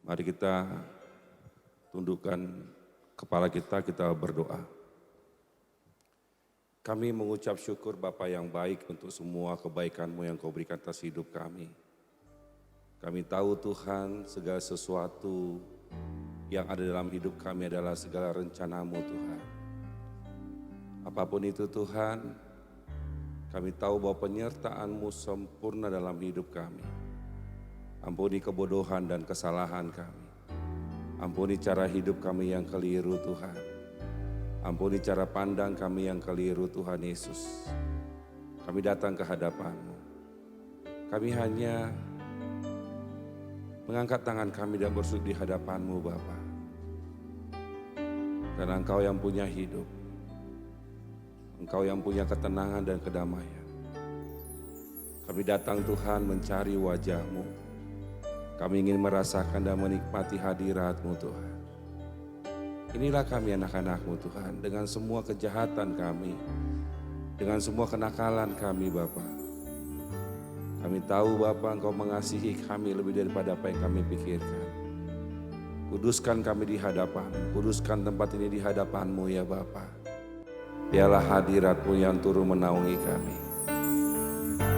Mari kita tundukkan kepala kita berdoa. Kami mengucap syukur Bapa yang baik untuk semua kebaikan-Mu yang Kau berikan atas hidup kami. Kami tahu Tuhan segala sesuatu yang ada dalam hidup kami adalah segala rencana-Mu Tuhan. Apapun itu Tuhan, kami tahu bahwa penyertaan-Mu sempurna dalam hidup kami. Ampuni kebodohan dan kesalahan kami. Ampuni cara hidup kami yang keliru Tuhan. Ampuni cara pandang kami yang keliru Tuhan Yesus. Kami datang ke hadapan-Mu. Kami hanya mengangkat tangan kami dan bersujud di hadapan-Mu Bapa. Karena Engkau yang punya hidup. Engkau yang punya ketenangan dan kedamaian. Kami datang Tuhan mencari wajah-Mu. Kami ingin merasakan dan menikmati hadirat-Mu Tuhan. Inilah kami anak-anak-Mu Tuhan, dengan semua kejahatan kami, dengan semua kenakalan kami Bapa. Kami tahu Bapa Engkau mengasihi kami lebih daripada apa yang kami pikirkan. Kuduskan kami di hadapan-Mu, kuduskan tempat ini di hadapan-Mu ya Bapa. Biarlah hadirat-Mu yang turun menaungi kami.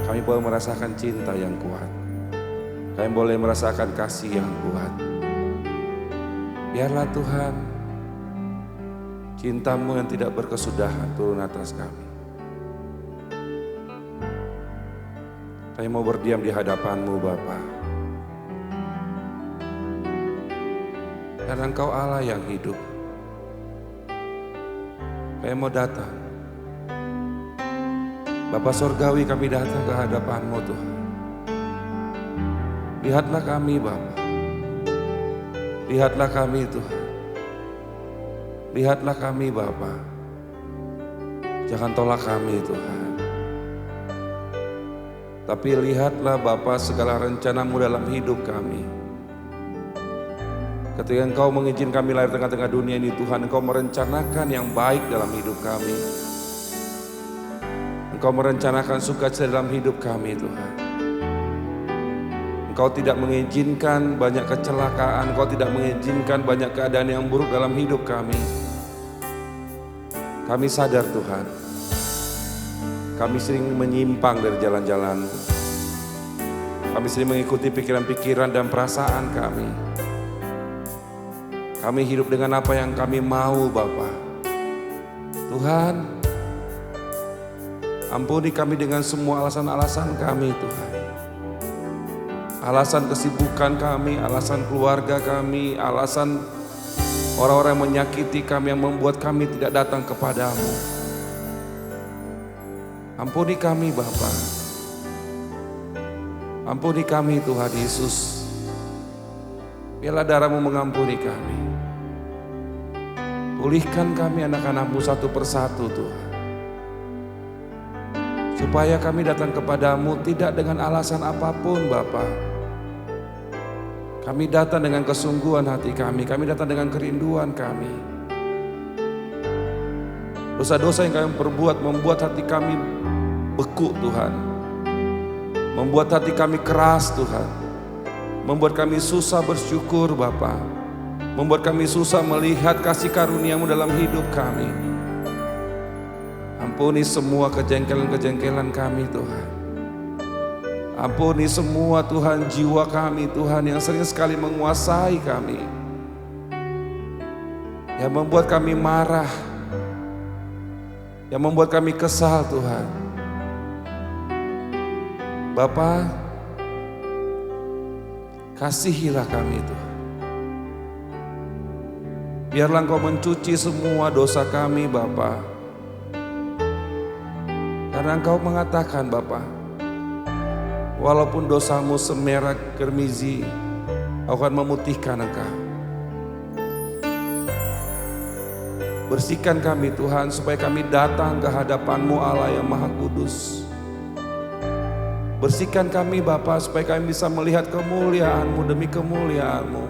Kami boleh merasakan cinta yang kuat. Kami boleh merasakan kasih yang kuat. Biarlah Tuhan, cinta-Mu yang tidak berkesudahan turun atas kami. Kami mau berdiam di hadapan-Mu Bapa. Karena Engkau Allah yang hidup. Kami mau datang. Bapa Sorgawi, kami datang ke hadapan-Mu Tuhan. Lihatlah kami Bapa. Lihatlah kami Tuhan. Lihatlah kami Bapa. Jangan tolak kami Tuhan. Tapi lihatlah Bapa segala rencana-Mu dalam hidup kami. Ketika Engkau mengizinkan kami lahir tengah-tengah dunia ini Tuhan, Engkau merencanakan yang baik dalam hidup kami. Engkau merencanakan sukacita dalam hidup kami Tuhan. Engkau tidak mengizinkan banyak kecelakaan, Engkau tidak mengizinkan banyak keadaan yang buruk dalam hidup kami. Kami sadar Tuhan, kami sering menyimpang dari jalan-jalan. Kami sering mengikuti pikiran-pikiran dan perasaan kami. Kami hidup dengan apa yang kami mau Bapa. Tuhan, ampuni kami dengan semua alasan-alasan kami Tuhan. Alasan kesibukan kami, alasan keluarga kami, alasan orang-orang yang menyakiti kami yang membuat kami tidak datang kepadamu. Ampuni kami Bapa. Ampuni kami Tuhan Yesus. Biarlah darah-Mu mengampuni kami. Pulihkan kami anak-anak-Mu satu persatu Tuhan. Supaya kami datang kepadamu tidak dengan alasan apapun Bapa. Kami datang dengan kesungguhan hati kami datang dengan kerinduan kami. Dosa-dosa yang kami perbuat membuat hati kami beku Tuhan. Membuat hati kami keras Tuhan. Membuat kami susah bersyukur Bapa. Membuat kami susah melihat kasih karunia-Mu dalam hidup kami. Ampuni semua kejengkelan-kejengkelan kami Tuhan. Ampuni semua Tuhan jiwa kami Tuhan yang sering sekali menguasai kami. Yang membuat kami marah. Yang membuat kami kesal Tuhan. Bapa, kasihilah kami Tuhan. Biarlah Engkau mencuci semua dosa kami Bapa. Karena Engkau mengatakan Bapa, walaupun dosamu semerah kermizi, Aku akan memutihkan engkau. Bersihkan kami Tuhan supaya kami datang ke hadapan-Mu Allah yang Maha Kudus. Bersihkan kami Bapa supaya kami bisa melihat kemuliaan-Mu demi kemuliaan-Mu.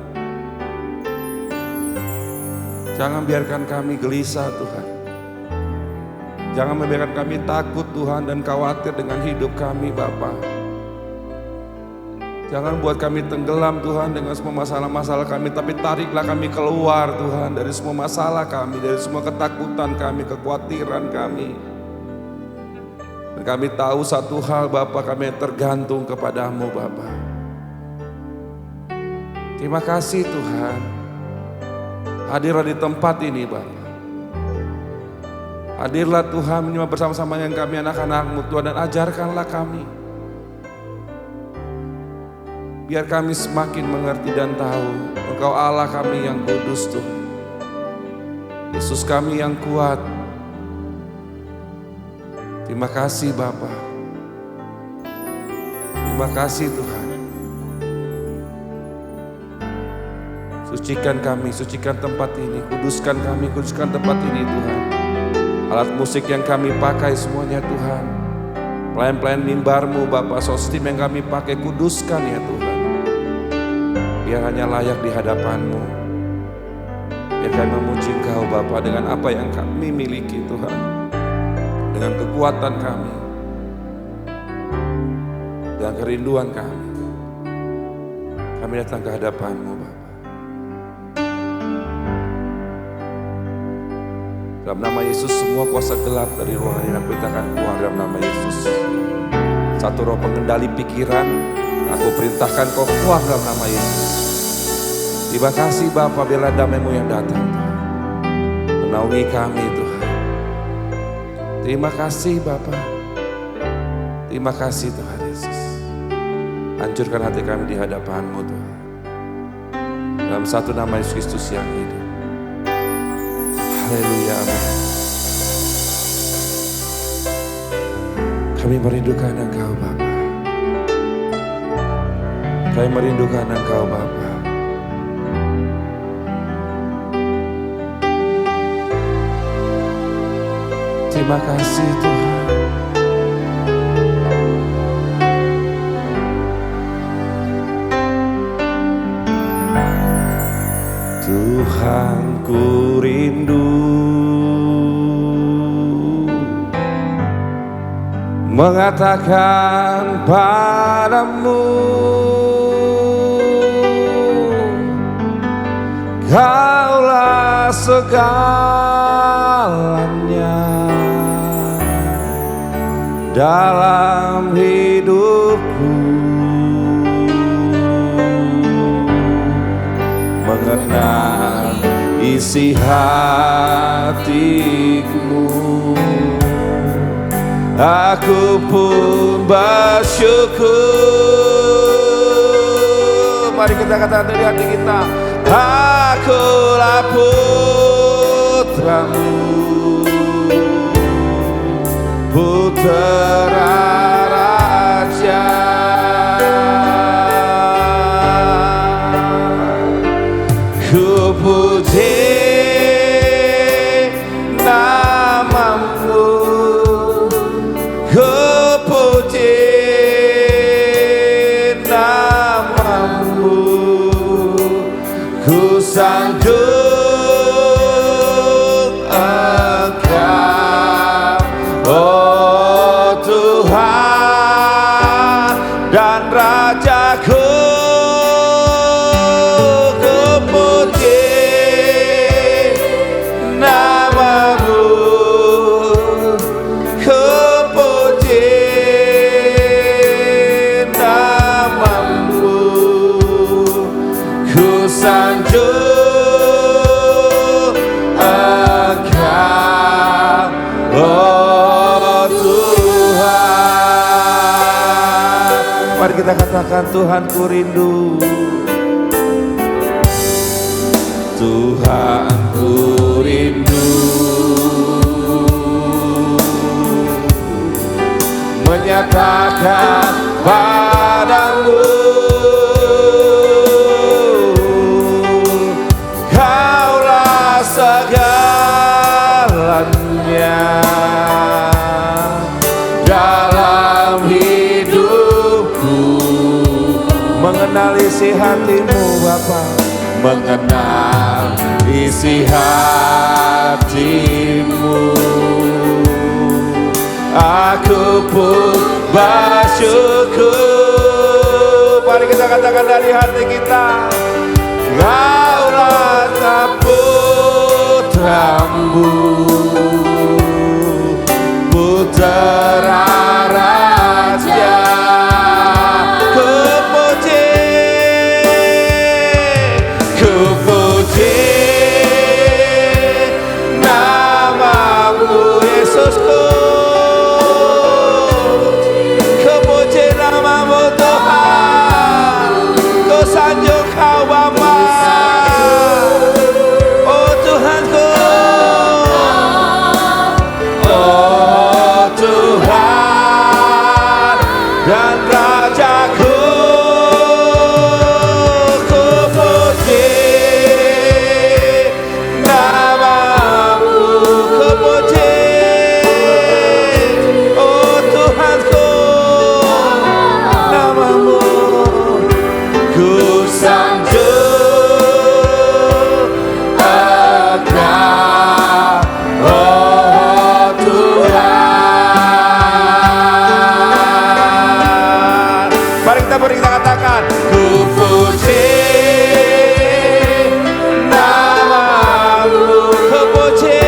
Jangan biarkan kami gelisah Tuhan. Jangan membiarkan kami takut Tuhan dan khawatir dengan hidup kami Bapa. Jangan buat kami tenggelam Tuhan dengan semua masalah-masalah kami, tapi tariklah kami keluar Tuhan dari semua masalah kami, dari semua ketakutan kami, kekhawatiran kami. Dan kami tahu satu hal Bapa, kami tergantung kepadamu Bapa. Terima kasih Tuhan, hadirlah di tempat ini Bapa. Hadirlah Tuhan menyimak bersama-sama dengan kami anak-anak-Mu Tuhan, dan ajarkanlah kami. Biar kami semakin mengerti dan tahu Engkau Allah kami yang kudus Tuhan. Yesus kami yang kuat. Terima kasih Bapa. Terima kasih Tuhan. Sucikan kami, sucikan tempat ini. Kuduskan kami, kuduskan tempat ini Tuhan. Alat musik yang kami pakai semuanya Tuhan. Pelayan-pelayan mimbar-Mu Bapa, sostim yang kami pakai, kuduskan ya Tuhan. Biar hanya layak di hadapan-Mu. Biar kami memuji Engkau Bapa dengan apa yang kami miliki Tuhan. Dengan kekuatan kami. Dengan kerinduan kami. Kami datang ke hadapan-Mu Bapa. Dalam nama Yesus semua kuasa gelap dari ruangan ini aku perintahkan keluar dalam nama Yesus. Satu roh pengendali pikiran, aku perintahkan kau keluar dalam nama Yesus. Terima kasih Bapa, biarlah damai-Mu yang datang Tuhan. Menaungi kami Tuhan. Terima kasih Bapa. Terima kasih Tuhan Yesus. Hancurkan hati kami di hadapan-Mu Tuhan. Dalam satu nama Yesus Kristus yang hidup. Haleluya, amin. Kami merindukan Engkau Bapa. Kami merindukan Engkau Bapa. Terima kasih Tuhan. Tuhan ku rindu mengatakan padamu, Kaulah segalanya dalam hidupku. Mengenal isi hatimu, aku pun bersyukur. Mari kita katakan dari hati kita, akulah putramu, putra raja. Ku puji namamu, ku puji namamu, ku sanjung Engkau, oh Tuhan dan Rajaku. Mari kita katakan, Tuhan ku rindu, Tuhan ku rindu menyatakan padamu, Kaulah segalanya dalam hidupku. Mengenal isi hatimu Bapa, mengenal isi hatimu, aku pun bersyukur. Mari kita katakan dari hati kita, Kaulah putramu, putra raja. Ku puji namamu Yesusku, ku puji namamu Tuhan, ku sanjung Kau Bapa, oh Tuhanku, oh Tuhan dan Rajaku. Mari kita katakan, ku puji namamu, ku puji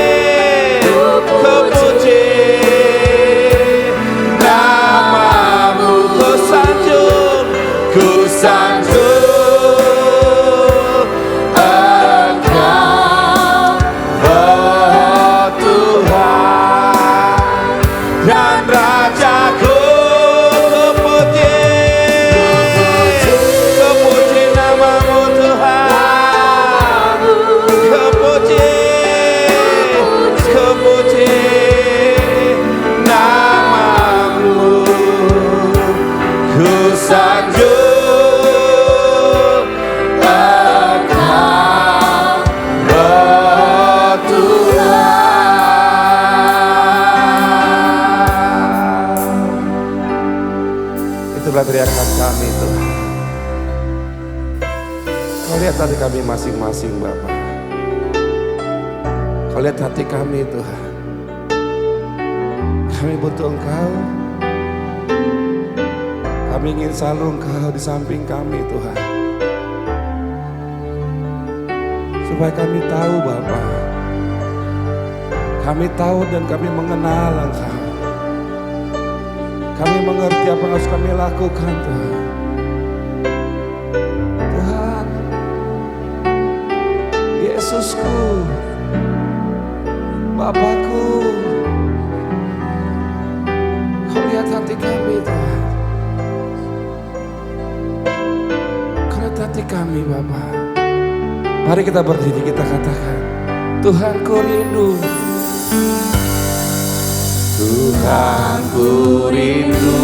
namamu, ku sanjung Engkau, oh Tuhan dan Rajaku. Itulah teriakan kami Tuhan. Kau lihat hati kami masing-masing Bapa. Kau lihat hati kami Tuhan. Kami butuh Engkau. Kami ingin selalu Engkau di samping kami Tuhan. Supaya kami tahu Bapa. Kami tahu dan kami mengenal Engkau. Kami mengerti apa yang harus kami lakukan Tuhan. Tuhan, Yesusku, Bapakku, Kau lihat hati kami Tuhan. Kau lihat hati kami Bapa. Mari kita berdiri, kita katakan, Tuhan ku rindu. Tuhan ku rindu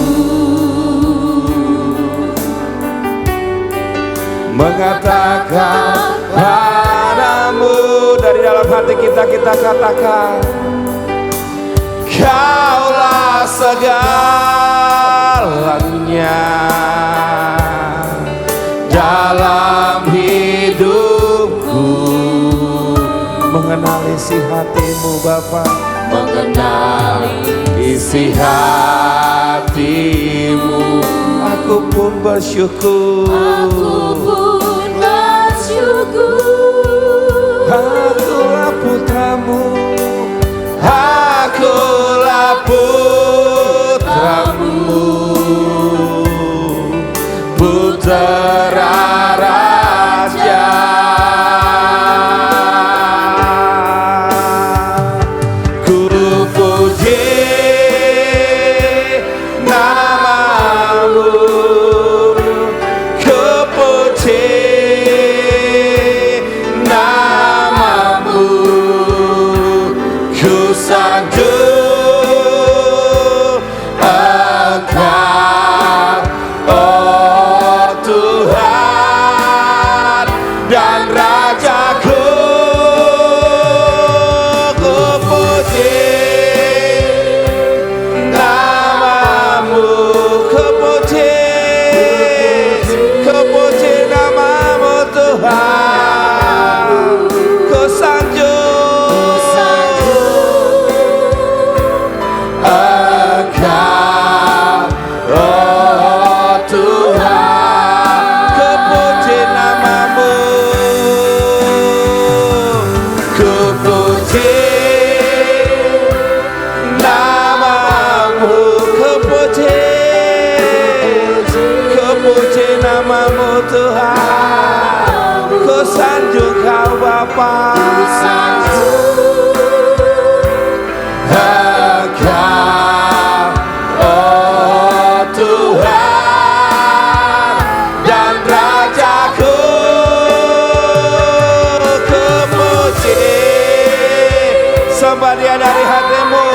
mengatakan padamu, dari dalam hati kita katakan, Kaulah segalanya dalam hidupku. Mengenali isi hatimu Bapa, mengenali isi hatimu. Aku pun bersyukur, Akulah putramu, akulah putramu, putra raja. Namamu, ku puji Tuhan, ku sanjung Kau Bapa. Engkau, oh Tuhan dan Rajaku, kepuji sembah Dia dari hatimu.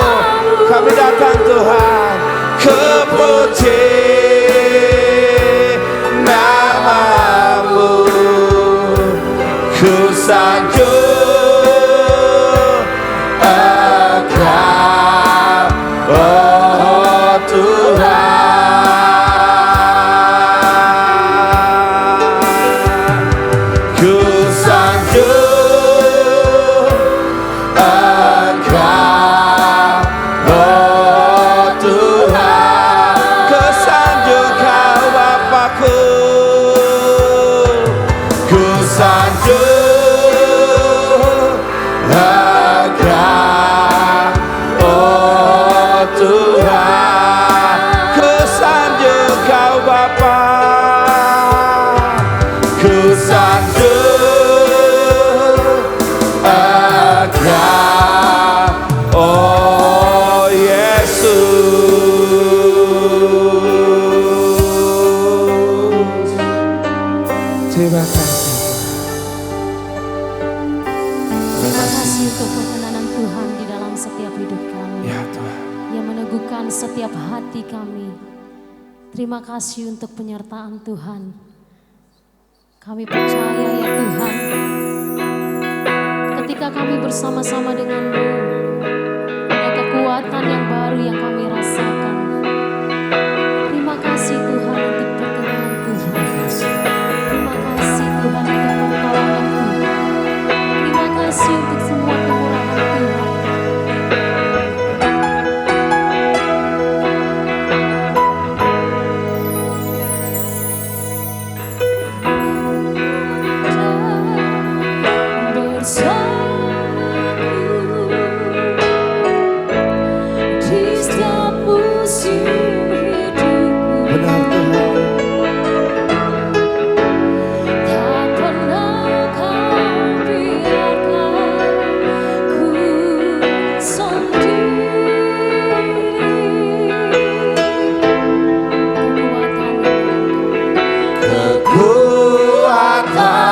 Kami datang Tuhan, kepuji namamu, ku sanjung Engkau, oh Tuhan, ku sanjung Engkau, oh Tuhan, ku sanjung Kau Bapakku, ku sanjung Engkau, oh Tuhan, ku sanjung Kau Bapa, ku sanjung Engkau, oh Yesus. Terima kasih. Terima kasih untuk perkenanan Tuhan di dalam setiap hidup kami, Ya Tuhan. yang meneguhkan setiap hati kami. Terima kasih untuk penyertaan Tuhan. Kami percaya ya Tuhan, ketika kami bersama-sama dengan-Mu, ada kekuatan yang baru yang kami rasakan. Terima kasih Tuhan untuk perkenanan Tuhan. Terima kasih Tuhan untuk pertolongan Tuhan. Terima kasih untuk semua kemurahan Tuhan. Benar Tuhan. Tak pernah Kau biarkan ku sendiri.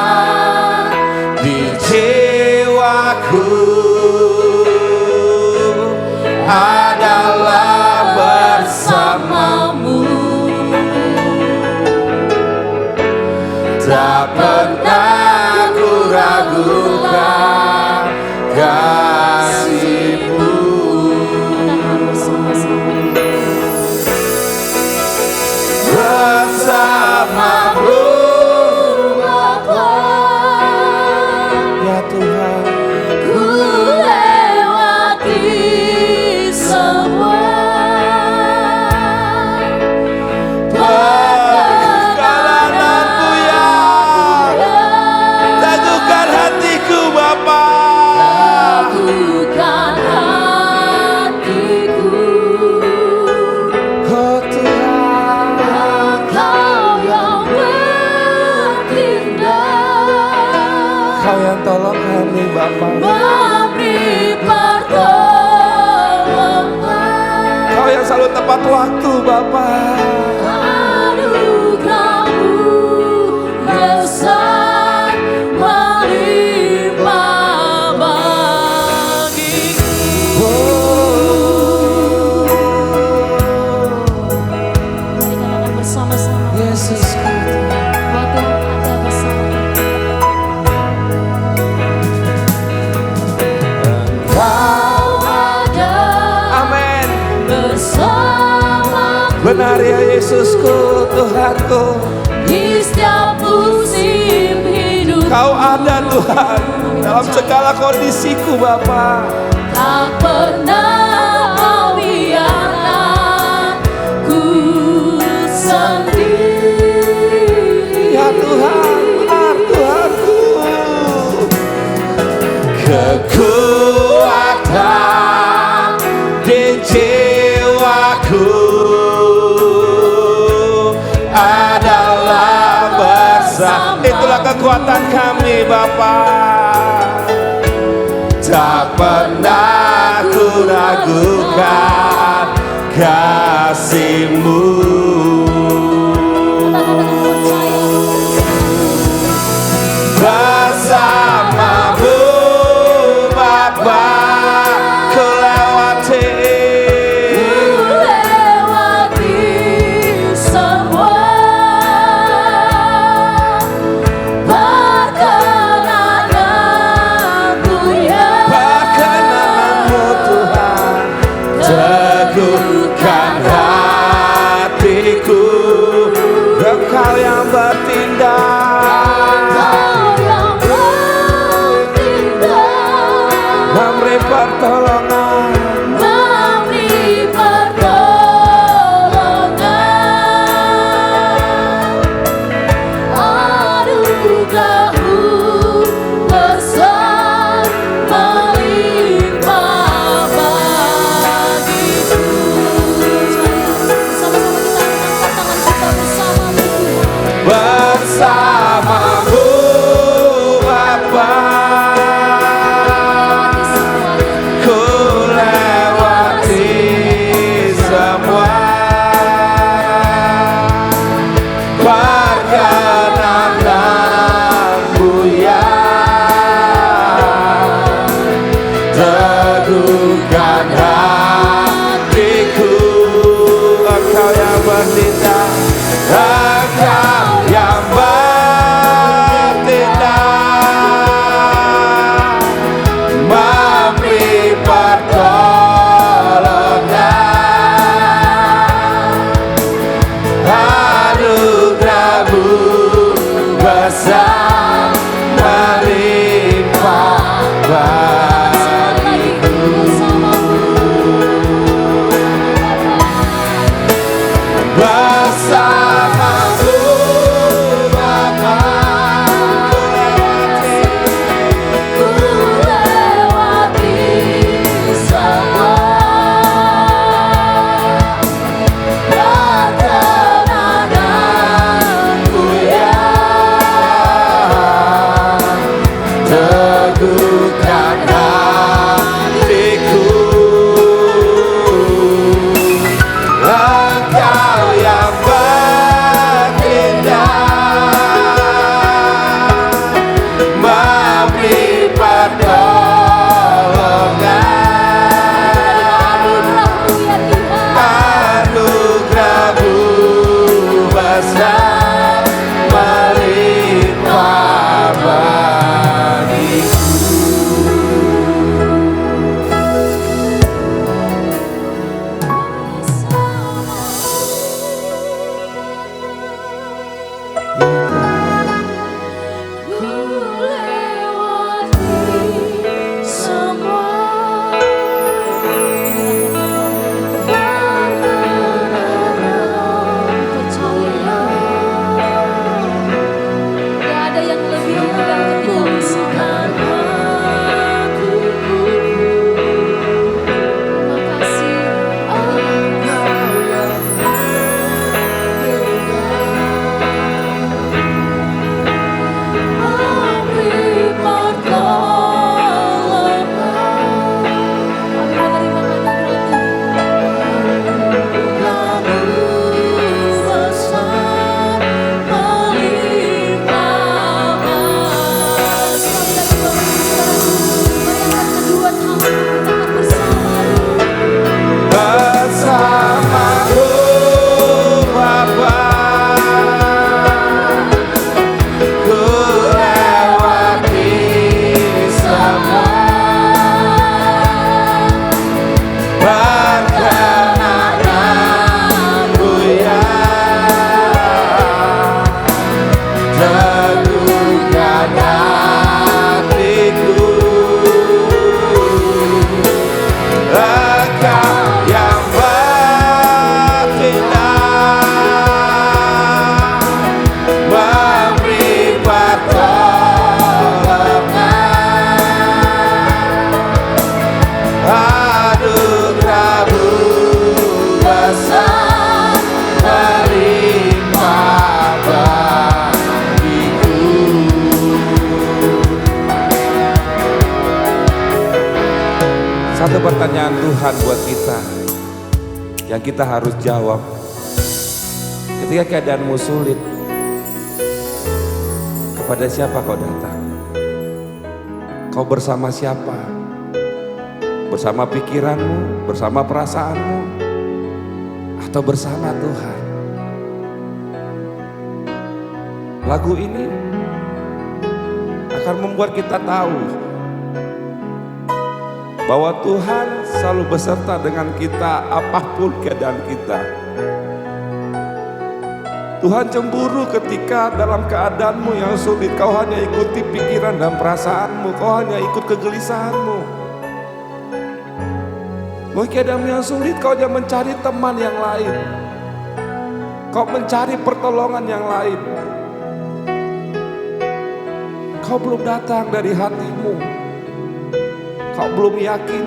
Kekuatan di jiwaku adalah bersamamu. Tak pernah ku ragukan kasih-Mu. Bersamamu Bapa, ya Tuhan. ku lewati semua Perjalananku ya, teguhkan hatiku Bapa. bukan hatiku. Oh Tuhan, Engkau yang bertindak, Kau yang tolong kami Bapa. memberi pertolongan. Kau yang selalu tepat waktu Bapa. Anugerah-Mu besar melimpah bagiku. Mari katakan bersama-sama, Yesusku, bahwa Tuhan ada bersama kita. Kau ada amin. bersama Benar ya Yesusku, Tuhanku. di setiap musim hidup. Kau ada Tuhan dalam segala kondisiku Bapa. Tak pernah Kau biarkan ku sendiri. Ya Tuhan, benar Tuhanku. Kekuatan di jiwaku adalah bersamamu. kuasa. Itulah kekuatan kami Bapa. Tak pernah ku ragukan kasih-Mu. Bersama-Mu Bapa, ku lewati semua. Perkenananmu ya, perkenan-Mu Tuhan, teguhkan hati. Ada pertanyaan Tuhan buat kita yang kita harus jawab. Ketika keadaanmu sulit, kepada siapa kau datang? Kau bersama siapa? Bersama pikiranmu, bersama perasaanmu, atau bersama Tuhan? Lagu ini akan membuat kita tahu bahwa Tuhan selalu beserta dengan kita apapun keadaan kita. Tuhan cemburu ketika dalam keadaanmu yang sulit kau hanya ikuti pikiran dan perasaanmu, kau hanya ikut kegelisahanmu. Mungkin keadaanmu yang sulit kau hanya mencari teman yang lain, kau mencari pertolongan yang lain. Kau belum datang dari hatimu, kau belum yakin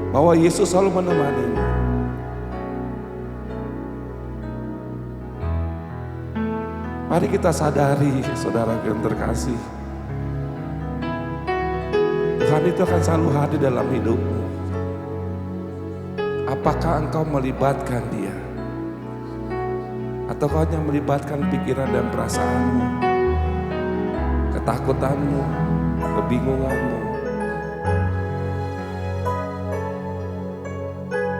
bahwa Yesus selalu menemanimu. Mari kita sadari, saudara yang terkasih, Tuhan itu akan selalu hadir dalam hidupmu. Apakah engkau melibatkan Dia? Atau kau hanya melibatkan pikiran dan perasaanmu, ketakutanmu, kebingunganmu?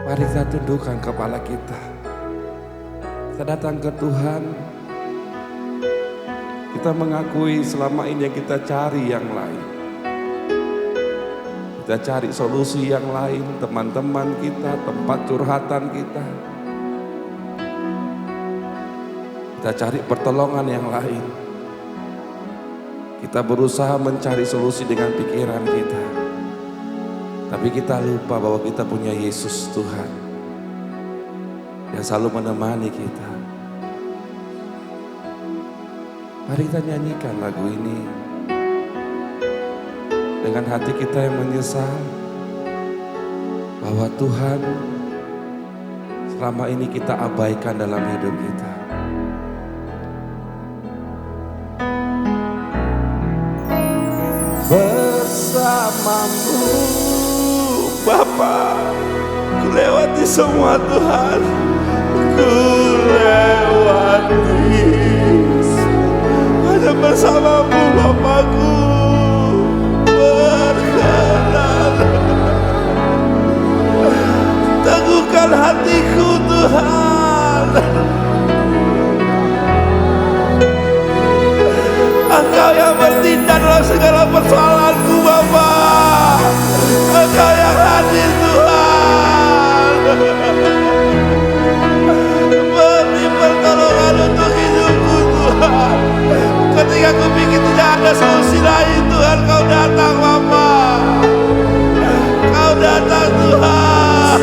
Mari kita tundukkan kepala kita. Kita datang ke Tuhan. Kita mengakui selama ini yang kita cari yang lain. Kita cari solusi yang lain, teman-teman kita, tempat curhatan kita. Kita cari pertolongan yang lain. Kita berusaha mencari solusi dengan pikiran kita. Tapi kita lupa bahwa kita punya Yesus Tuhan yang selalu menemani kita. Mari kita nyanyikan lagu ini dengan hati kita yang menyesal bahwa Tuhan selama ini kita abaikan dalam hidup kita. Bersamamu Bapa, ku lewati semua Tuhan, ku lewati hanya bersamamu Bapakku. Berkenan teguhkan hatiku Tuhan. Engkau yang bertindak dalam segala persoalanku Bapa. Engkau yang hadir Tuhan. Beri pertolongan untuk hidupku Tuhan. Ketika aku pikir tidak ada solusi lain Tuhan, Kau datang Bapa. Kau datang Tuhan.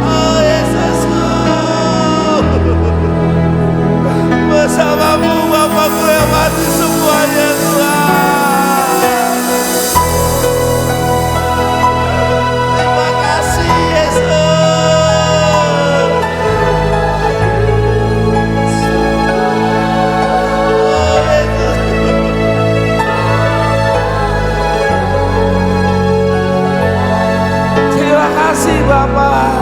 Oh Yesusku, bersamamu Bapa ku lewati semuanya Tuhan. Terima kasih Yesus. Terima kasih Bapak.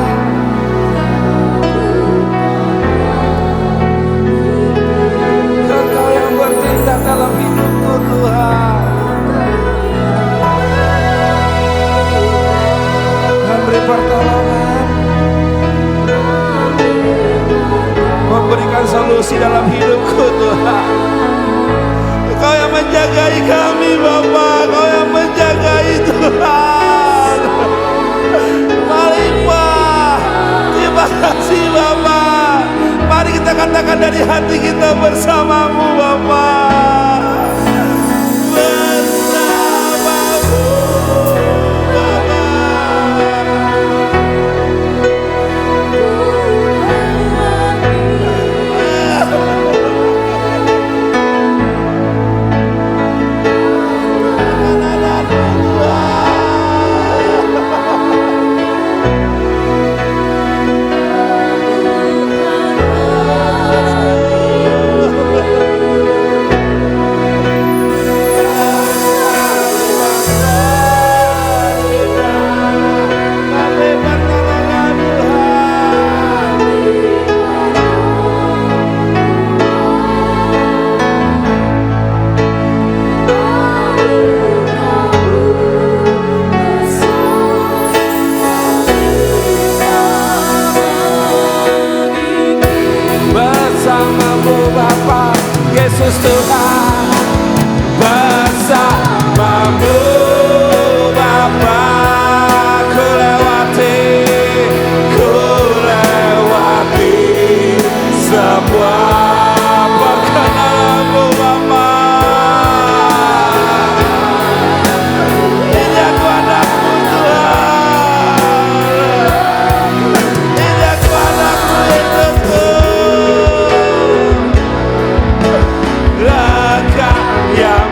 Engkau yang bertindak dalam hidupku Tuhan. Memberi pertolongan, memberikan solusi dalam hidupku Tuhan. Engkau yang menjagai kami Bapak, Engkau yang menjagai Tuhan. Melimpah. Terima kasih Bapak. Mari kita katakan dari hati kita, bersamamu Bapak. Bersamamu Bapak. Yesus Tuhan, bersamamu Bapa. Ku lewati semua perkenanan-Mu Bapa. Injak padaku Tuhan, injak padaku hidupku. Langkah yang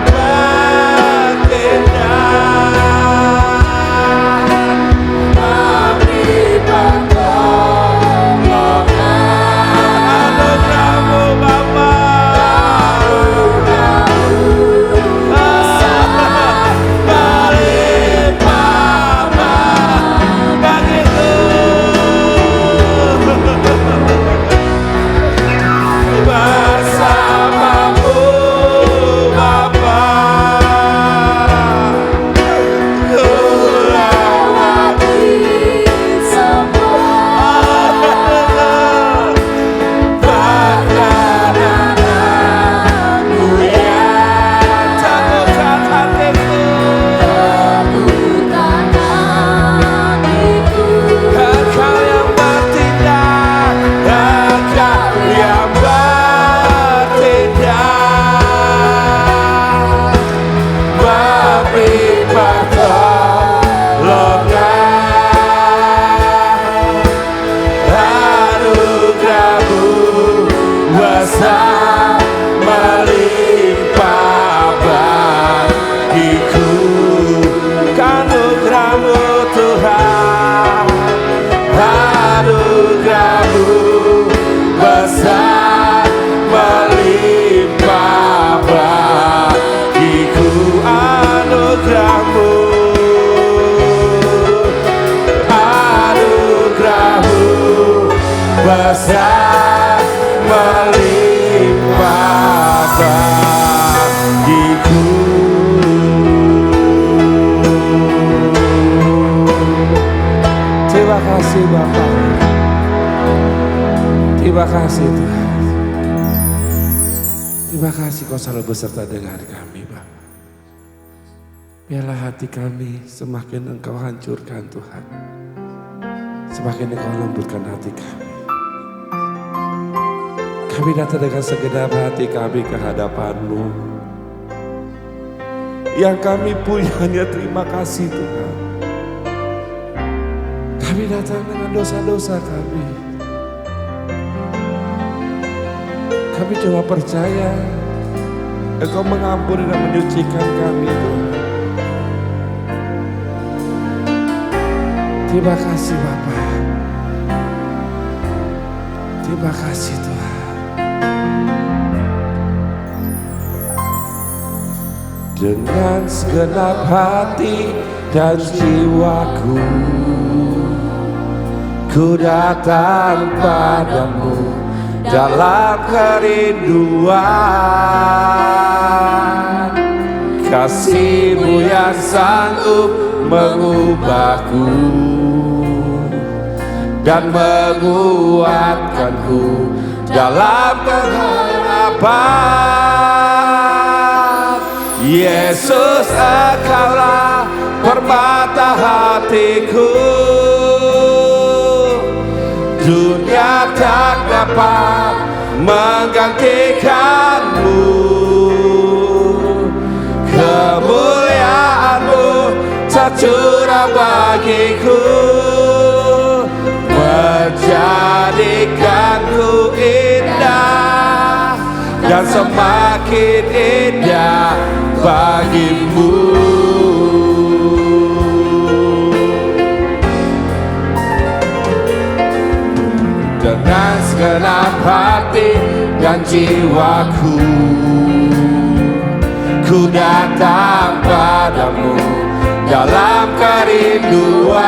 besar melimpah bagiku. Terima kasih Bapa. Terima kasih Tuhan. Terima kasih Kau selalu beserta dengan kami Bapa. Biarlah hati kami semakin Engkau hancurkan Tuhan, semakin Engkau lembutkan hati kami. Kami datang dengan segenap hati kami ke hadapan-Mu. Yang kami punya hanya terima kasih Tuhan. Kami datang dengan dosa-dosa kami. Kami coba percaya Engkau mengampuni dan menyucikan kami Tuhan. Terima kasih Bapa. Terima kasih Tuhan. Dengan segenap hati dan jiwaku, ku datang padamu dalam kerinduan. Kasih-Mu yang sanggup mengubahku dan menguatkanku dalam pengharapan. Yesus, Engkaulah permata hatiku. Dunia tak dapat menggantikan-Mu. Kemuliaan-Mu tercurah bagiku, menjadikanku indah dan semakin indah bagi-Mu. Dengan segenap hati dan jiwaku, ku datang padamu dalam kerinduan.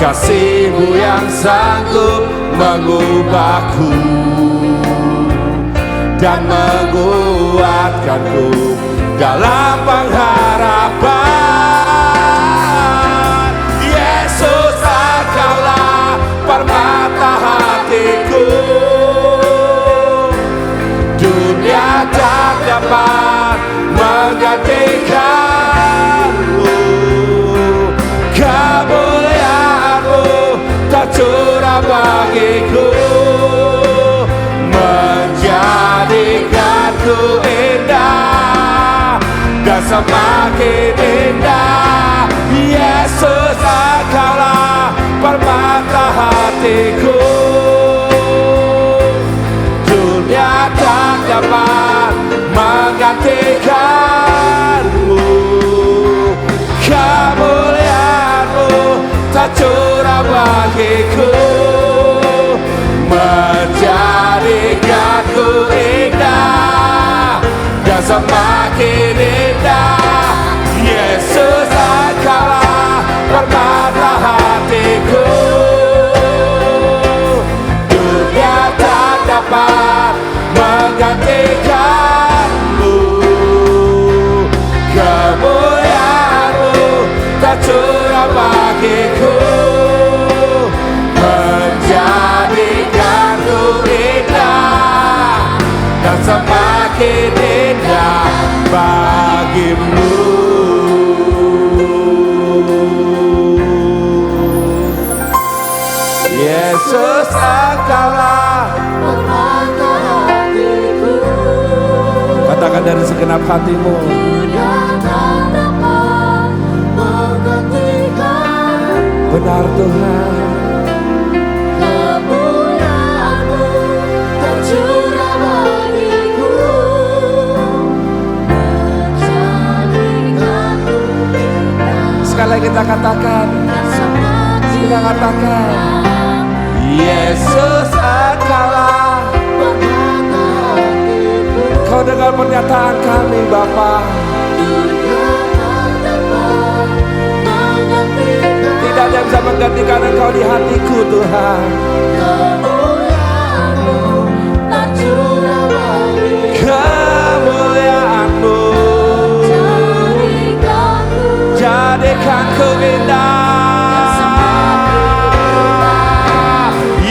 Kasih-Mu yang sanggup mengubahku dan menguatkanku dalam pengharapan. Yesus, Engkaulah permata hatiku. semakin indah. Yesus, Engkaulah permata hatiku. Dunia tak dapat menggantikanmu. Kemuliaan-Mu tak curah bagiku, menjadikanku indah dan semakin indah. Yesus, Engkaulah permata hatiku. Dunia tak dapat menggantikanmu. Kemuliaan-Mu tak curah bagiku, menjadikanku indah dan semakin indah bagimu. Yesus, Engkaulah permata hatiku. Katakan dari segenap hatimu. Dunia tak dapat menggantikan. Benar Tuhan. Kemuliaan-Mu tercurah bagiku, menjadikanku indah. Sekali lagi kita katakan. Kita katakan. Yesus, Engkaulah permata hatiku. Kau dengar pernyataan kami Bapa. Tidak ada yang bisa menggantikan Engkau di hatiku Tuhan. Kemuliaan-Mu tak curah bagiku. Kemuliaan-Mu jadikanku indah.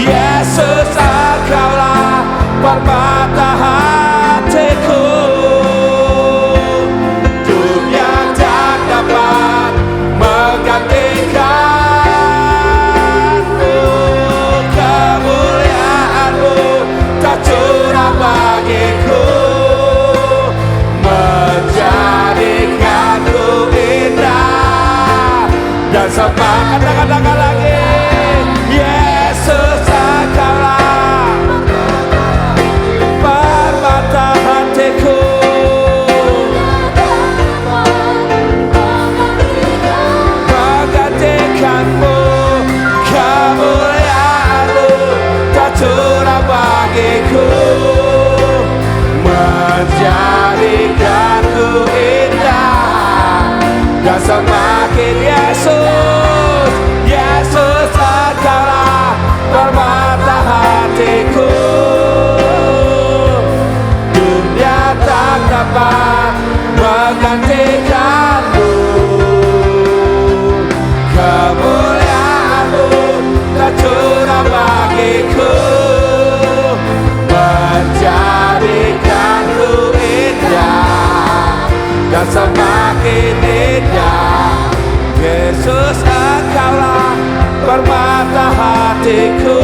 Yesus, Engkaulah permata hatiku. Dunia tak dapat menggantikanmu. Kemuliaan-Mu tak curah bagiku, menjadikanku indah dan semakin. Katakan lagi. Yesus, Engkaulah permata hatiku. Menggantikanmu. Kemuliaan-Mu tak curah bagiku, menjadikanku indah dan semakin. Yesus, Yesus, Engkaulah permata hatiku. Dunia tak dapat menggantikanmu. Kemuliaan-Mu tak curah bagiku, menjadikanku indah dan semakin indah. Yesus, Engkaulah permata hatiku.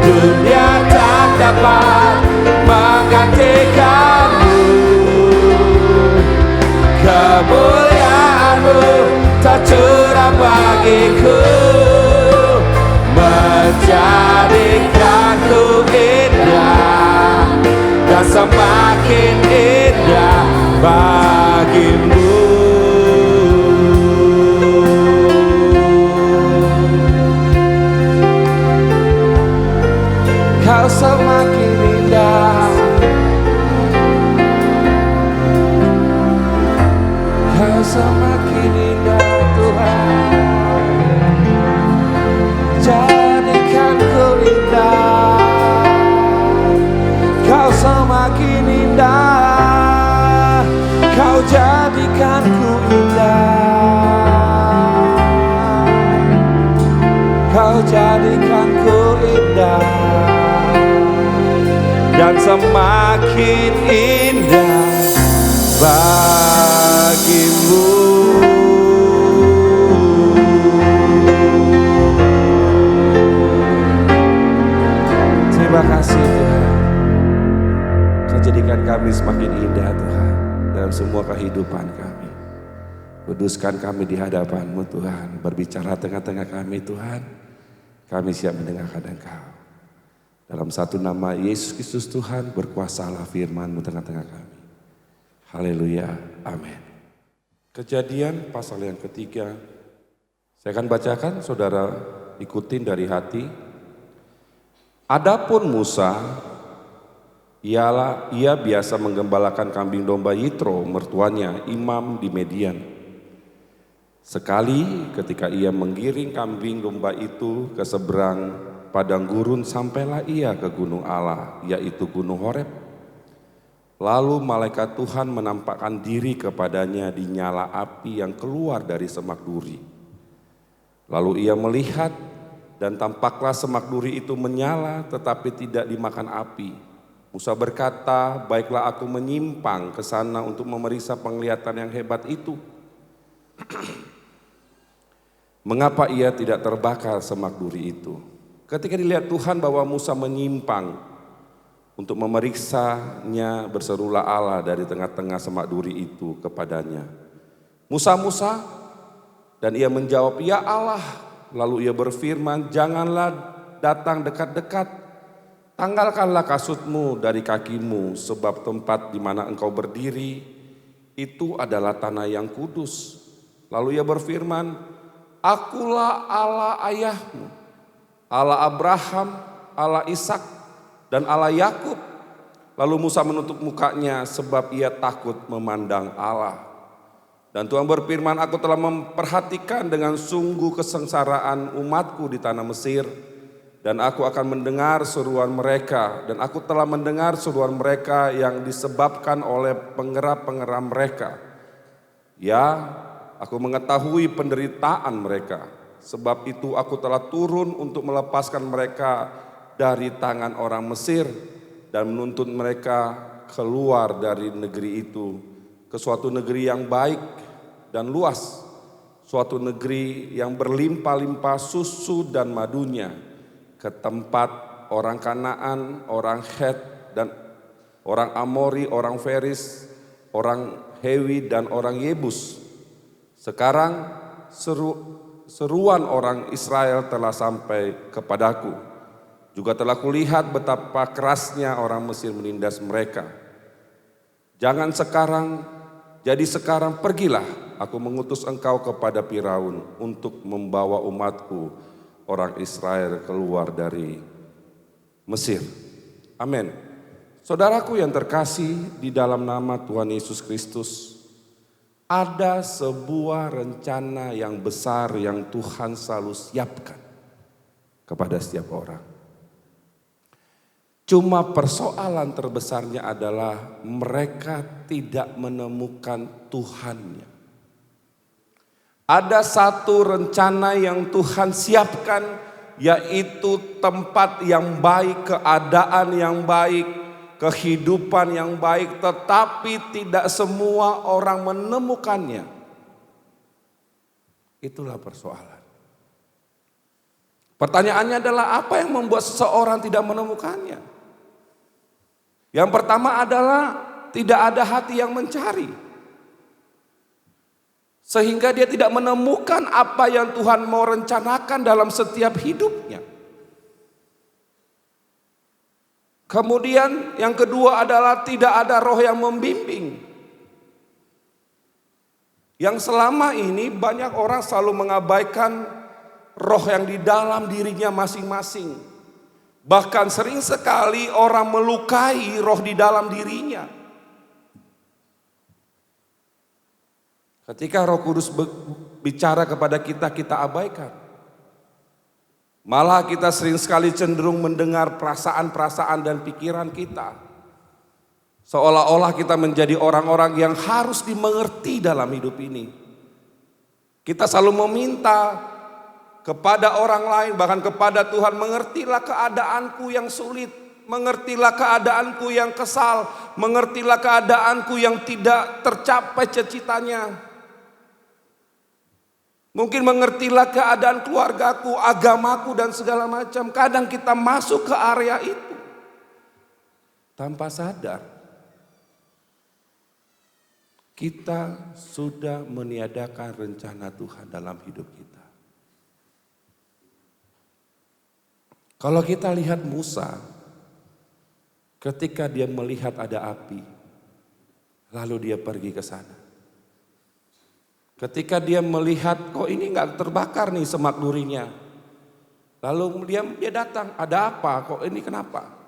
Dunia tak dapat menggantikanmu. Kemuliaan-Mu tak curah bagiku, menjadikanku indah dan semakin indah bagimu. Kau semakin indah. Kau semakin indah Tuhan. Jadikanku indah. Kau semakin indah. Kau jadikanku indah. Kau jadikanku indah dan semakin indah bagimu. Terima kasih Tuhan. Kau jadikan kami semakin indah Tuhan. dalam semua kehidupan kami. Kuduskan kami di hadapan-Mu Tuhan. Berbicara tengah-tengah kami Tuhan. Kami siap mendengarkan Engkau. Dalam satu nama Yesus Kristus Tuhan, berkuasalah firman-Mu tengah-tengah kami. Haleluya, amin. Kejadian pasal yang ketiga. Saya akan bacakan, saudara ikutin dari hati. Adapun Musa, ia biasa menggembalakan kambing domba Yitro, mertuanya, imam di Median. Sekali ketika ia menggiring kambing domba itu ke seberang padang gurun, sampailah ia ke gunung Allah, yaitu gunung Horeb. Lalu malaikat Tuhan menampakkan diri kepadanya di nyala api yang keluar dari semak duri. Lalu ia melihat, dan tampaklah semak duri itu menyala tetapi tidak dimakan api. Musa berkata, baiklah aku menyimpang ke sana untuk memeriksa penglihatan yang hebat itu. Mengapa ia tidak terbakar semak duri itu? Ketika dilihat Tuhan bahwa Musa menyimpang untuk memeriksanya, berserulah Allah dari tengah-tengah semak duri itu kepadanya. Musa, Musa, dan ia menjawab, ya Allah. Lalu ia berfirman, janganlah datang dekat-dekat, tanggalkanlah kasutmu dari kakimu, sebab tempat di mana engkau berdiri itu adalah tanah yang kudus. Lalu ia berfirman, akulah Allah ayahmu, Allah Abraham, Allah Ishak, dan Allah Yakub. Lalu Musa menutup mukanya sebab ia takut memandang Allah. Dan Tuhan berfirman, aku telah memperhatikan dengan sungguh kesengsaraan umatku di tanah Mesir, dan aku akan mendengar seruan mereka, dan aku telah mendengar seruan mereka yang disebabkan oleh pengeram-pengeram mereka. Ya, aku mengetahui penderitaan mereka, sebab itu aku telah turun untuk melepaskan mereka dari tangan orang Mesir dan menuntun mereka keluar dari negeri itu ke suatu negeri yang baik dan luas, suatu negeri yang berlimpah-limpah susu dan madunya, ke tempat orang Kanaan, orang Het, dan orang Amori, orang Feris, orang Hewi, dan orang Yebus. Sekarang seruan orang Israel telah sampai kepadaku. Juga telah kulihat betapa kerasnya orang Mesir menindas mereka. Jadi sekarang pergilah, aku mengutus engkau kepada Firaun untuk membawa umatku orang Israel keluar dari Mesir. Amin. Saudaraku yang terkasih di dalam nama Tuhan Yesus Kristus, ada sebuah rencana yang besar yang Tuhan selalu siapkan kepada setiap orang. Cuma persoalan terbesarnya adalah mereka tidak menemukan Tuhannya. Ada satu rencana yang Tuhan siapkan, yaitu tempat yang baik, keadaan yang baik, kehidupan yang baik, tetapi tidak semua orang menemukannya. Itulah persoalan. Pertanyaannya adalah apa yang membuat seseorang tidak menemukannya? Yang pertama adalah tidak ada hati yang mencari. Sehingga dia tidak menemukan apa yang Tuhan mau rencanakan dalam setiap hidupnya. Kemudian yang kedua adalah tidak ada roh yang membimbing. Yang selama ini banyak orang selalu mengabaikan roh yang di dalam dirinya masing-masing. Bahkan sering sekali orang melukai roh di dalam dirinya. Ketika Roh Kudus bicara kepada kita, kita abaikan. Malah kita sering sekali cenderung mendengar perasaan-perasaan dan pikiran kita. Seolah-olah kita menjadi orang-orang yang harus dimengerti dalam hidup ini. Kita selalu meminta kepada orang lain, bahkan kepada Tuhan, mengertilah keadaanku yang sulit, mengertilah keadaanku yang kesal, mengertilah keadaanku yang tidak tercapai cita-citanya. Mungkin mengertilah keadaan keluargaku, agamaku, dan segala macam. Kadang kita masuk ke area itu tanpa sadar. kita sudah meniadakan rencana Tuhan dalam hidup kita. Kalau kita lihat Musa, ketika dia melihat ada api, lalu dia pergi ke sana. Ketika dia melihat, kok ini nggak terbakar nih semak durinya. Lalu dia datang, ada apa? Kok ini kenapa?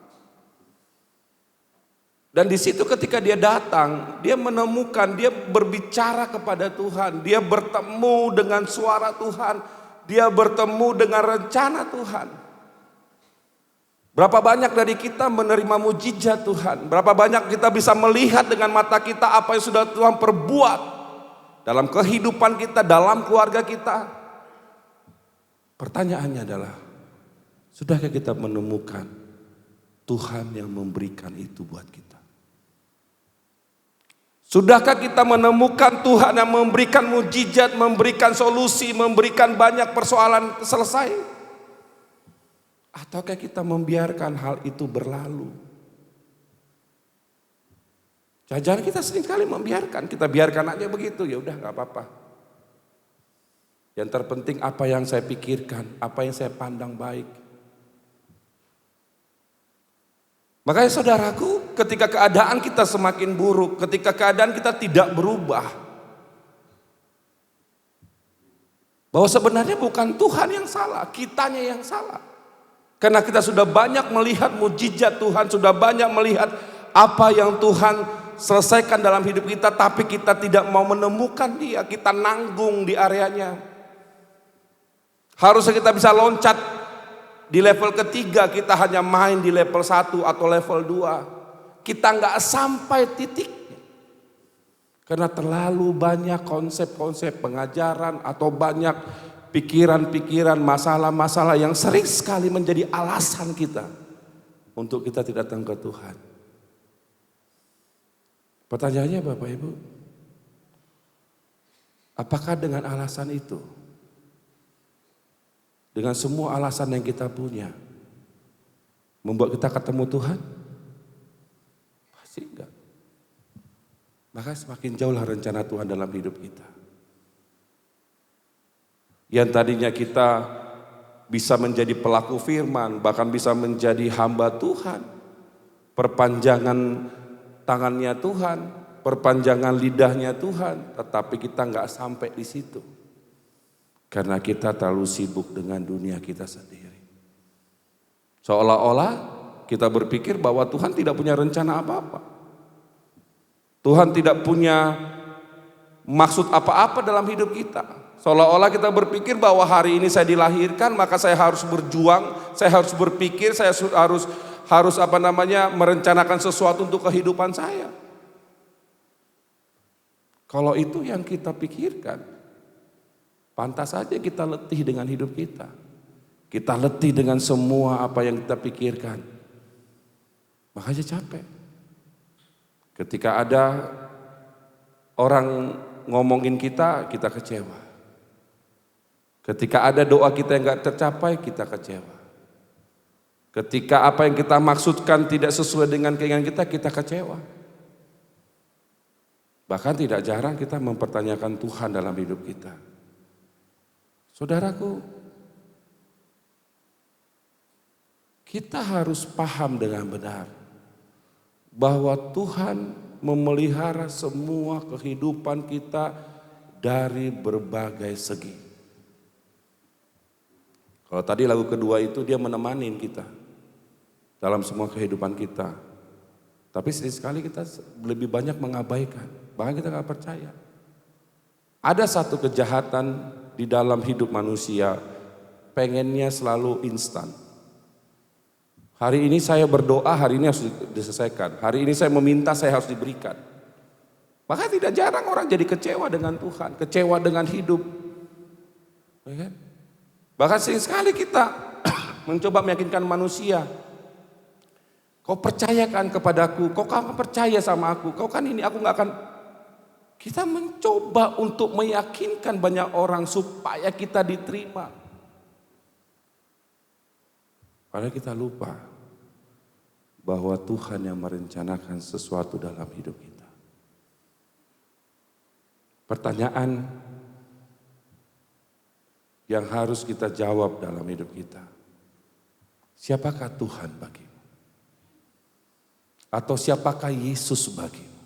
Dan di situ ketika dia datang, dia menemukan, dia berbicara kepada Tuhan, dia bertemu dengan suara Tuhan, dia bertemu dengan rencana Tuhan. Berapa banyak dari kita menerima mujizat Tuhan, berapa banyak kita bisa melihat dengan mata kita apa yang sudah Tuhan perbuat dalam kehidupan kita, dalam keluarga kita. Pertanyaannya adalah, sudahkah kita menemukan Tuhan yang memberikan itu buat kita? Sudahkah kita menemukan Tuhan yang memberikan mujizat, memberikan solusi, memberikan banyak persoalan selesai? Ataukah kita membiarkan hal itu berlalu? Jangan kita sering kali membiarkan, kita biarkan aja begitu, ya udah nggak apa-apa. Yang terpenting apa yang saya pikirkan, apa yang saya pandang baik. Makanya saudaraku, ketika keadaan kita semakin buruk, ketika keadaan kita tidak berubah, bahwa sebenarnya bukan Tuhan yang salah, kitanya yang salah. Karena kita sudah banyak melihat mujizat Tuhan, sudah banyak melihat apa yang Tuhan selesaikan dalam hidup kita, tapi kita tidak mau menemukan Dia, kita nanggung di areanya. Harusnya kita bisa loncat di level ketiga, kita hanya main di level 1 atau level 2. Kita nggak sampai titiknya. Karena terlalu banyak konsep-konsep pengajaran atau banyak pikiran-pikiran, masalah-masalah yang sering sekali menjadi alasan kita untuk kita tidak datang ke Tuhan. Pertanyaannya Bapak Ibu, apakah dengan alasan itu, dengan semua alasan yang kita punya, membuat kita ketemu Tuhan? Pasti enggak. Maka semakin jauhlah rencana Tuhan dalam hidup kita. Yang tadinya kita bisa menjadi pelaku firman, bahkan bisa menjadi hamba Tuhan, perpanjangan tangannya Tuhan, perpanjangan lidahnya Tuhan, tetapi kita enggak sampai di situ. Karena kita terlalu sibuk dengan dunia kita sendiri. Seolah-olah kita berpikir bahwa Tuhan tidak punya rencana apa-apa. Tuhan tidak punya maksud apa-apa dalam hidup kita. Seolah-olah kita berpikir bahwa hari ini saya dilahirkan, maka saya harus berjuang, saya harus berpikir, saya harus merencanakan sesuatu untuk kehidupan saya. Kalau itu yang kita pikirkan, pantas saja kita letih dengan hidup kita. Kita letih dengan semua apa yang kita pikirkan. Makanya capek. Ketika ada orang ngomongin kita, kita kecewa. Ketika ada doa kita yang gak tercapai, kita kecewa. Ketika apa yang kita maksudkan tidak sesuai dengan keinginan kita, kita kecewa. Bahkan tidak jarang kita mempertanyakan Tuhan dalam hidup kita. Saudaraku, kita harus paham dengan benar bahwa Tuhan memelihara semua kehidupan kita dari berbagai segi. Kalau tadi lagu kedua itu dia menemanin kita dalam semua kehidupan kita. Tapi sekali kita lebih banyak mengabaikan, bahkan kita gak percaya. Ada satu kejahatan di dalam hidup manusia, pengennya selalu instan. Hari ini saya berdoa, hari ini harus diselesaikan. Hari ini saya meminta, saya harus diberikan. Maka tidak jarang orang jadi kecewa dengan Tuhan, kecewa dengan hidup. Ya kan? Bahkan sering sekali kita mencoba meyakinkan manusia, kau percayakan kepadaku, kau kan percaya sama aku, kau kan ini, aku gak akan. Kita mencoba untuk meyakinkan banyak orang supaya kita diterima. Padahal kita lupa bahwa Tuhan yang merencanakan sesuatu dalam hidup kita. Pertanyaan yang harus kita jawab dalam hidup kita. Siapakah Tuhan bagimu? Atau siapakah Yesus bagimu?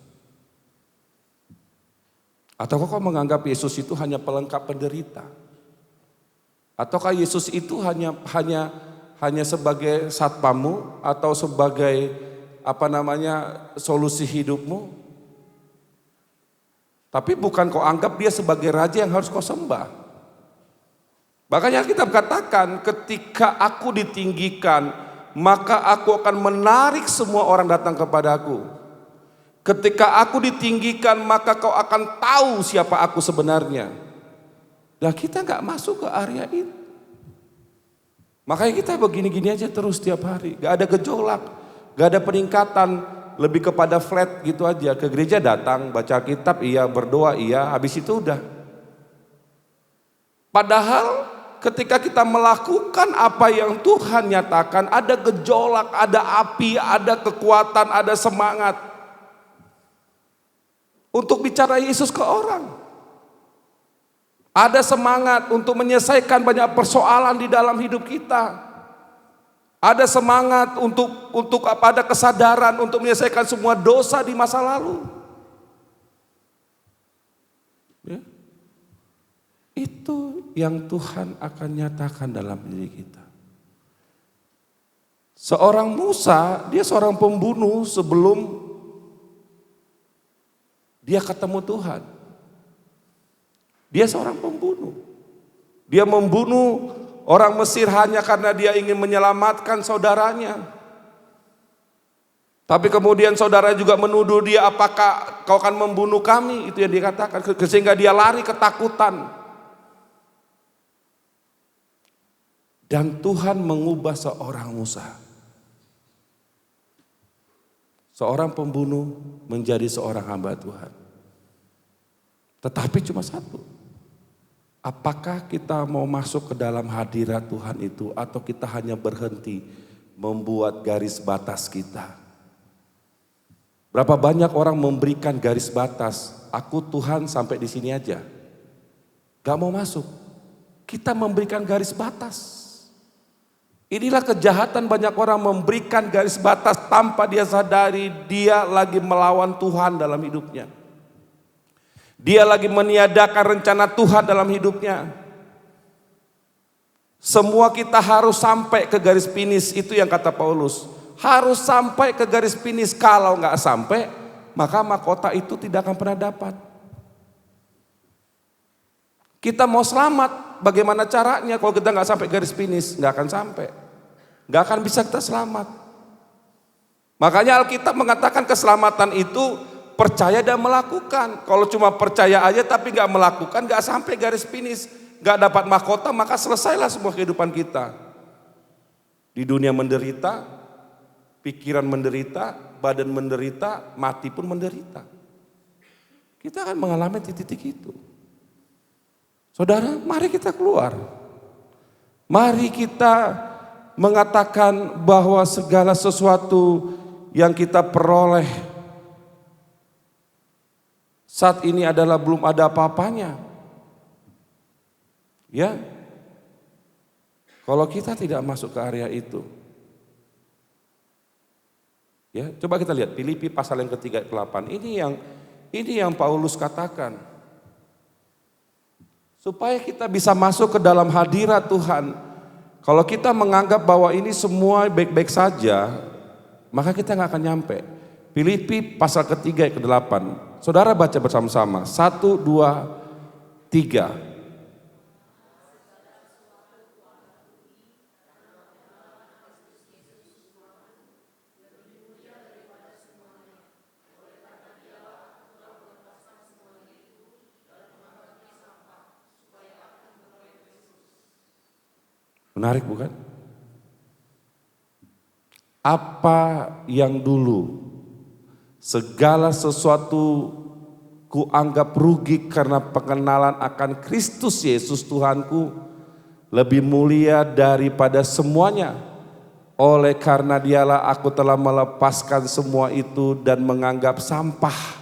Atau kau menganggap Yesus itu hanya pelengkap penderita? Ataukah Yesus itu hanya sebagai satpammu atau sebagai solusi hidupmu? Tapi bukan kau anggap dia sebagai raja yang harus kau sembah. Makanya kita katakan, ketika aku ditinggikan, maka aku akan menarik semua orang datang kepadaku. Ketika aku ditinggikan, maka kau akan tahu siapa aku sebenarnya. Nah, kita nggak masuk ke area itu. Makanya kita begini-gini aja terus tiap hari. Gak ada gejolak, gak ada peningkatan, lebih kepada flat gitu aja. Ke gereja datang, baca kitab iya, berdoa iya, habis itu udah. Padahal ketika kita melakukan apa yang Tuhan nyatakan, ada gejolak, ada api, ada kekuatan, ada semangat untuk bicara Yesus ke orang. Ada semangat untuk menyelesaikan banyak persoalan di dalam hidup kita. Ada semangat untuk ada kesadaran untuk menyelesaikan semua dosa di masa lalu. Ya. Itu yang Tuhan akan nyatakan dalam diri kita. Seorang Musa, dia seorang pembunuh sebelum dia ketemu Tuhan. Dia seorang pembunuh. Dia membunuh orang Mesir hanya karena dia ingin menyelamatkan saudaranya. Tapi kemudian saudara juga menuduh dia, apakah kau akan membunuh kami? Itu yang dikatakan, sehingga dia lari ketakutan. Dan Tuhan mengubah seorang Musa, seorang pembunuh menjadi seorang hamba Tuhan. Tetapi cuma satu. Apakah kita mau masuk ke dalam hadirat Tuhan itu, atau kita hanya berhenti membuat garis batas kita? Berapa banyak orang memberikan garis batas, aku Tuhan sampai di sini aja, gak mau masuk. Kita memberikan garis batas. Inilah kejahatan banyak orang, memberikan garis batas tanpa dia sadari dia lagi melawan Tuhan dalam hidupnya. Dia lagi meniadakan rencana Tuhan dalam hidupnya. Semua kita harus sampai ke garis finish, itu yang kata Paulus. Harus sampai ke garis finish, kalau nggak sampai, maka mahkota itu tidak akan pernah dapat. Kita mau selamat, bagaimana caranya? Kalau kita nggak sampai garis finish, nggak akan sampai. Nggak akan bisa kita selamat. Makanya Alkitab mengatakan keselamatan itu percaya dan melakukan. Kalau cuma percaya aja tapi nggak melakukan, nggak sampai garis finish, nggak dapat mahkota, maka selesailah semua kehidupan kita. Di dunia menderita, pikiran menderita, badan menderita, mati pun menderita. Kita akan mengalami titik-titik itu. Saudara, mari kita keluar. Mari kita mengatakan bahwa segala sesuatu yang kita peroleh saat ini adalah belum ada apa-apanya. Ya. Kalau kita tidak masuk ke area itu. Ya, coba kita lihat Filipi pasal yang ketiga ayat 8. Ini yang Paulus katakan. Supaya kita bisa masuk ke dalam hadirat Tuhan. Kalau kita menganggap bahwa ini semua baik-baik saja, maka kita nggak akan nyampe. Filipi pasal ketiga ayat ke-8. Saudara baca bersama-sama. 1, 2, 3. Menarik bukan? Apa yang dulu segala sesuatu kuanggap rugi karena pengenalan akan Kristus Yesus Tuhanku lebih mulia daripada semuanya. Oleh karena dialah aku telah melepaskan semua itu dan menganggap sampah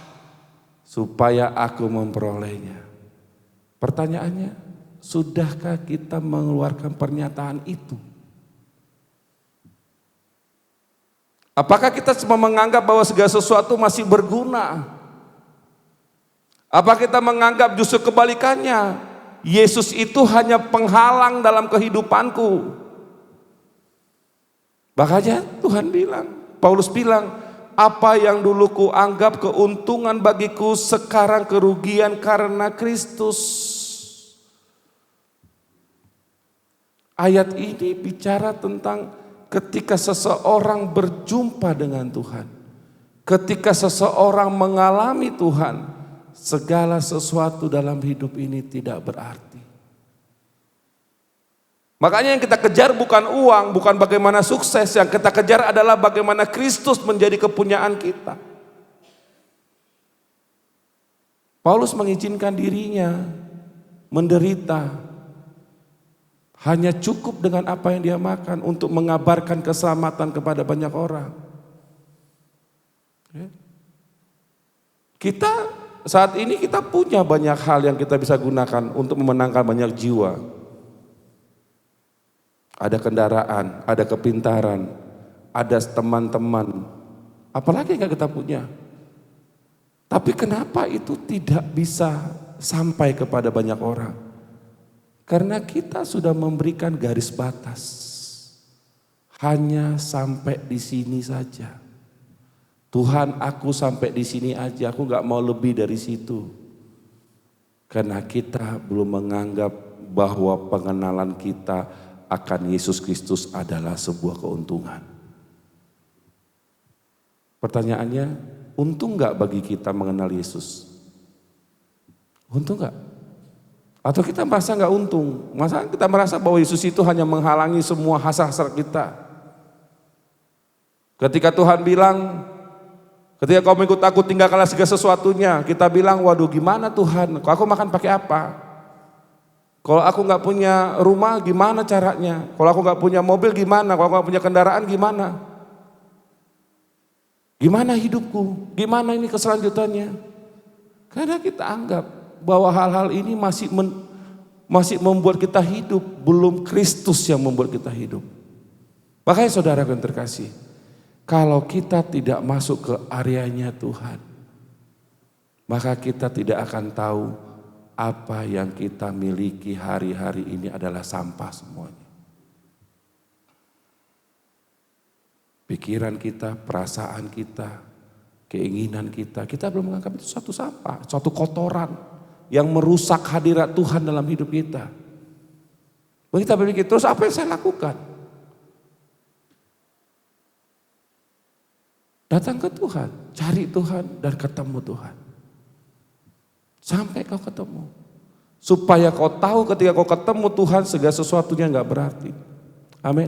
supaya aku memperolehnya. Pertanyaannya, sudahkah kita mengeluarkan pernyataan itu? Apakah kita cuma menganggap bahwa segala sesuatu masih berguna? Apa kita menganggap justru kebalikannya? Yesus itu hanya penghalang dalam kehidupanku. Makanya Tuhan bilang, Paulus bilang, apa yang dulu ku anggap keuntungan bagiku sekarang kerugian karena Kristus. Ayat ini bicara tentang ketika seseorang berjumpa dengan Tuhan, ketika seseorang mengalami Tuhan, segala sesuatu dalam hidup ini tidak berarti. Makanya yang kita kejar bukan uang, bukan bagaimana sukses, yang kita kejar adalah bagaimana Kristus menjadi kepunyaan kita. Paulus mengizinkan dirinya menderita, hanya cukup dengan apa yang dia makan untuk mengabarkan keselamatan kepada banyak orang. Kita saat ini kita punya banyak hal yang kita bisa gunakan untuk memenangkan banyak jiwa. Ada kendaraan, ada kepintaran, ada teman-teman. Apalagi yang kita punya. Tapi kenapa itu tidak bisa sampai kepada banyak orang? Karena kita sudah memberikan garis batas. Hanya sampai di sini saja. Tuhan, aku sampai di sini aja, aku gak mau lebih dari situ. Karena kita belum menganggap bahwa pengenalan kita akan Yesus Kristus adalah sebuah keuntungan. Pertanyaannya, untung gak bagi kita mengenal Yesus? Untung gak? Atau kita merasa gak untung? Masa kita merasa bahwa Yesus itu hanya menghalangi semua hasrat kita? Ketika Tuhan bilang, ketika kau mengikut aku tinggalkanlah segala sesuatunya, kita bilang, waduh gimana Tuhan, kalau aku makan pakai apa? Kalau aku gak punya rumah gimana caranya? Kalau aku gak punya mobil gimana? Kalau aku gak punya kendaraan gimana? Gimana hidupku? Gimana ini keselanjutannya? Karena kita anggap bahwa hal-hal ini masih membuat kita hidup, belum Kristus yang membuat kita hidup. Makanya saudara yang terkasih, kalau kita tidak masuk ke areanya Tuhan, maka kita tidak akan tahu apa yang kita miliki hari-hari ini adalah sampah semuanya. Pikiran kita, perasaan kita, keinginan kita belum menganggap itu suatu sampah, suatu kotoran yang merusak hadirat Tuhan dalam hidup kita. Kita berpikir, terus apa yang saya lakukan? Datang ke Tuhan, cari Tuhan dan ketemu Tuhan. Sampai kau ketemu. Supaya kau tahu ketika kau ketemu Tuhan segala sesuatunya gak berarti. Amin.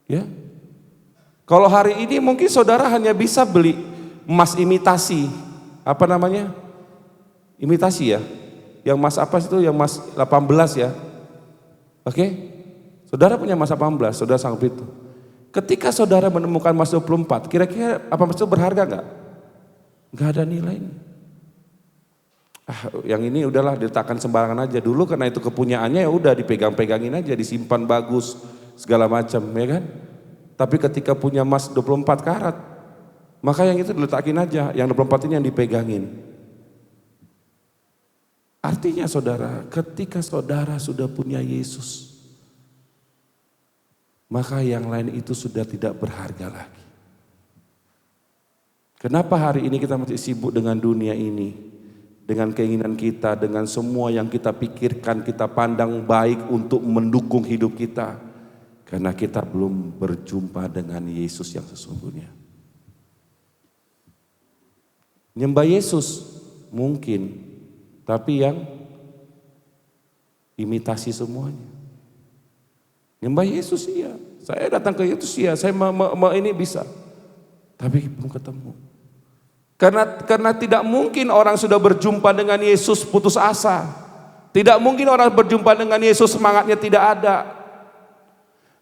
Ya. Kalau hari ini mungkin saudara hanya bisa beli emas imitasi. Apa namanya? Imitasi ya. Yang emas apa itu? Yang emas 18 ya. Oke? Saudara punya emas 18, saudara sanggup itu. Ketika saudara menemukan emas 24, kira-kira apa emas itu berharga gak? Gak ada nilainya. Yang ini udahlah diletakkan sembarangan aja dulu karena itu kepunyaannya, ya udah dipegang-pegangin aja, disimpan bagus segala macam, ya kan? Tapi ketika punya emas 24 karat, maka yang itu diletakin aja, yang 24 ini yang dipegangin. Artinya saudara, ketika saudara sudah punya Yesus, maka yang lain itu sudah tidak berharga lagi. Kenapa hari ini kita masih sibuk dengan dunia ini? Dengan keinginan kita, dengan semua yang kita pikirkan, kita pandang baik untuk mendukung hidup kita. Karena kita belum berjumpa dengan Yesus yang sesungguhnya. Nyembah Yesus mungkin, tapi yang imitasi semuanya. Nyembah Yesus iya, saya datang ke Yesus iya, saya ini bisa, tapi belum ketemu. Karena tidak mungkin orang sudah berjumpa dengan Yesus putus asa. Tidak mungkin orang berjumpa dengan Yesus semangatnya tidak ada.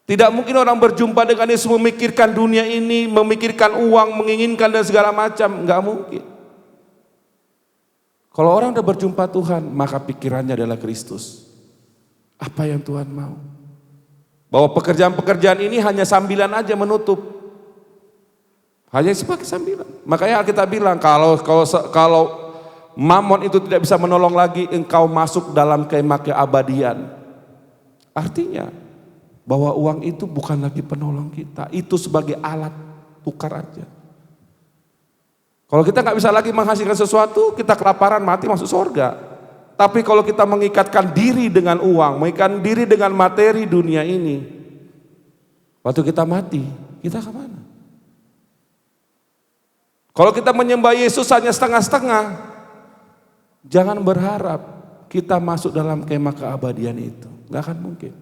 Tidak mungkin orang berjumpa dengan Yesus memikirkan dunia ini, memikirkan uang, menginginkan dan segala macam, enggak mungkin. Kalau orang udah berjumpa Tuhan, maka pikirannya adalah Kristus. Apa yang Tuhan mau? Bahwa pekerjaan-pekerjaan ini hanya sambilan aja menutup. Hanya sebagai sambilan. Makanya Alkitab bilang kalau mamon itu tidak bisa menolong lagi, engkau masuk dalam kemah keabadian. Artinya bahwa uang itu bukan lagi penolong kita, itu sebagai alat tukar aja. Kalau kita nggak bisa lagi menghasilkan sesuatu, kita kelaparan mati masuk surga. Tapi kalau kita mengikatkan diri dengan uang, mengikatkan diri dengan materi dunia ini, waktu kita mati, kita kemana? Kalau kita menyembah Yesus hanya setengah-setengah, jangan berharap kita masuk dalam kemah keabadian itu. Nggak akan mungkin.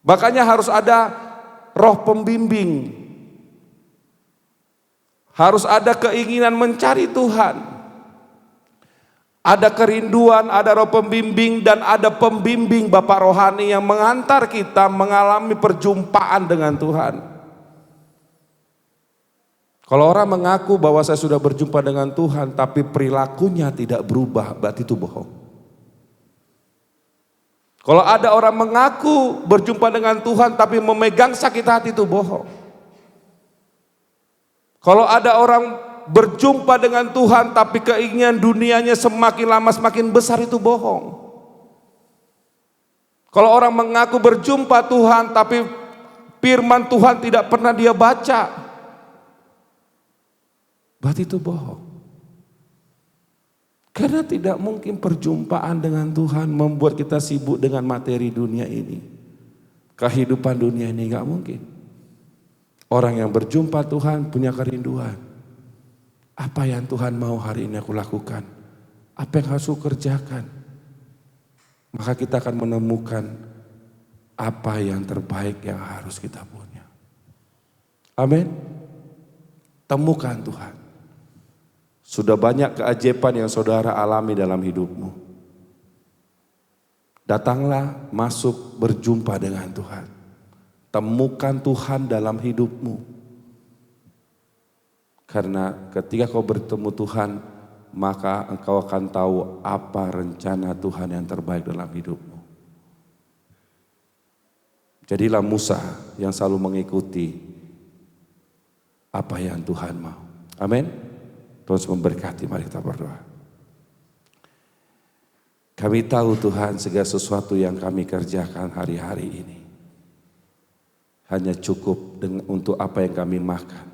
Makanya harus ada roh pembimbing. Harus ada keinginan mencari Tuhan. Ada kerinduan, ada roh pembimbing, dan ada pembimbing Bapak rohani yang mengantar kita mengalami perjumpaan dengan Tuhan. Kalau orang mengaku bahwa saya sudah berjumpa dengan Tuhan tapi perilakunya tidak berubah, berarti itu bohong. Kalau ada orang mengaku berjumpa dengan Tuhan tapi memegang sakit hati, itu bohong. Kalau ada orang berjumpa dengan Tuhan tapi keinginan dunianya semakin lama semakin besar, itu bohong. Kalau orang mengaku berjumpa Tuhan tapi firman Tuhan tidak pernah dia baca, berarti itu bohong. Karena tidak mungkin perjumpaan dengan Tuhan membuat kita sibuk dengan materi dunia ini. Kehidupan dunia ini gak mungkin. Orang yang berjumpa Tuhan punya kerinduan. Apa yang Tuhan mau hari ini aku lakukan? Apa yang harus aku kerjakan? Maka kita akan menemukan apa yang terbaik yang harus kita punya. Amin. Temukan Tuhan. Sudah banyak keajaiban yang saudara alami dalam hidupmu. Datanglah masuk berjumpa dengan Tuhan. Temukan Tuhan dalam hidupmu. Karena ketika kau bertemu Tuhan, maka engkau akan tahu apa rencana Tuhan yang terbaik dalam hidupmu. Jadilah Musa yang selalu mengikuti apa yang Tuhan mau. Amin. Terus memberkati, mari kita berdoa. Kami tahu Tuhan segala sesuatu yang kami kerjakan hari-hari ini hanya cukup untuk apa yang kami makan.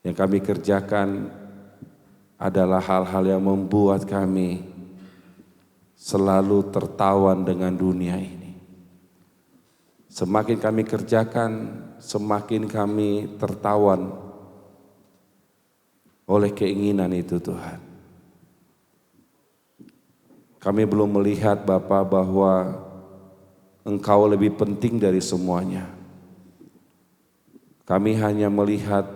Yang kami kerjakan adalah hal-hal yang membuat kami selalu tertawan dengan dunia ini. Semakin kami kerjakan, semakin kami tertawan oleh keinginan itu Tuhan. Kami belum melihat Bapa bahwa Engkau lebih penting dari semuanya. Kami hanya melihat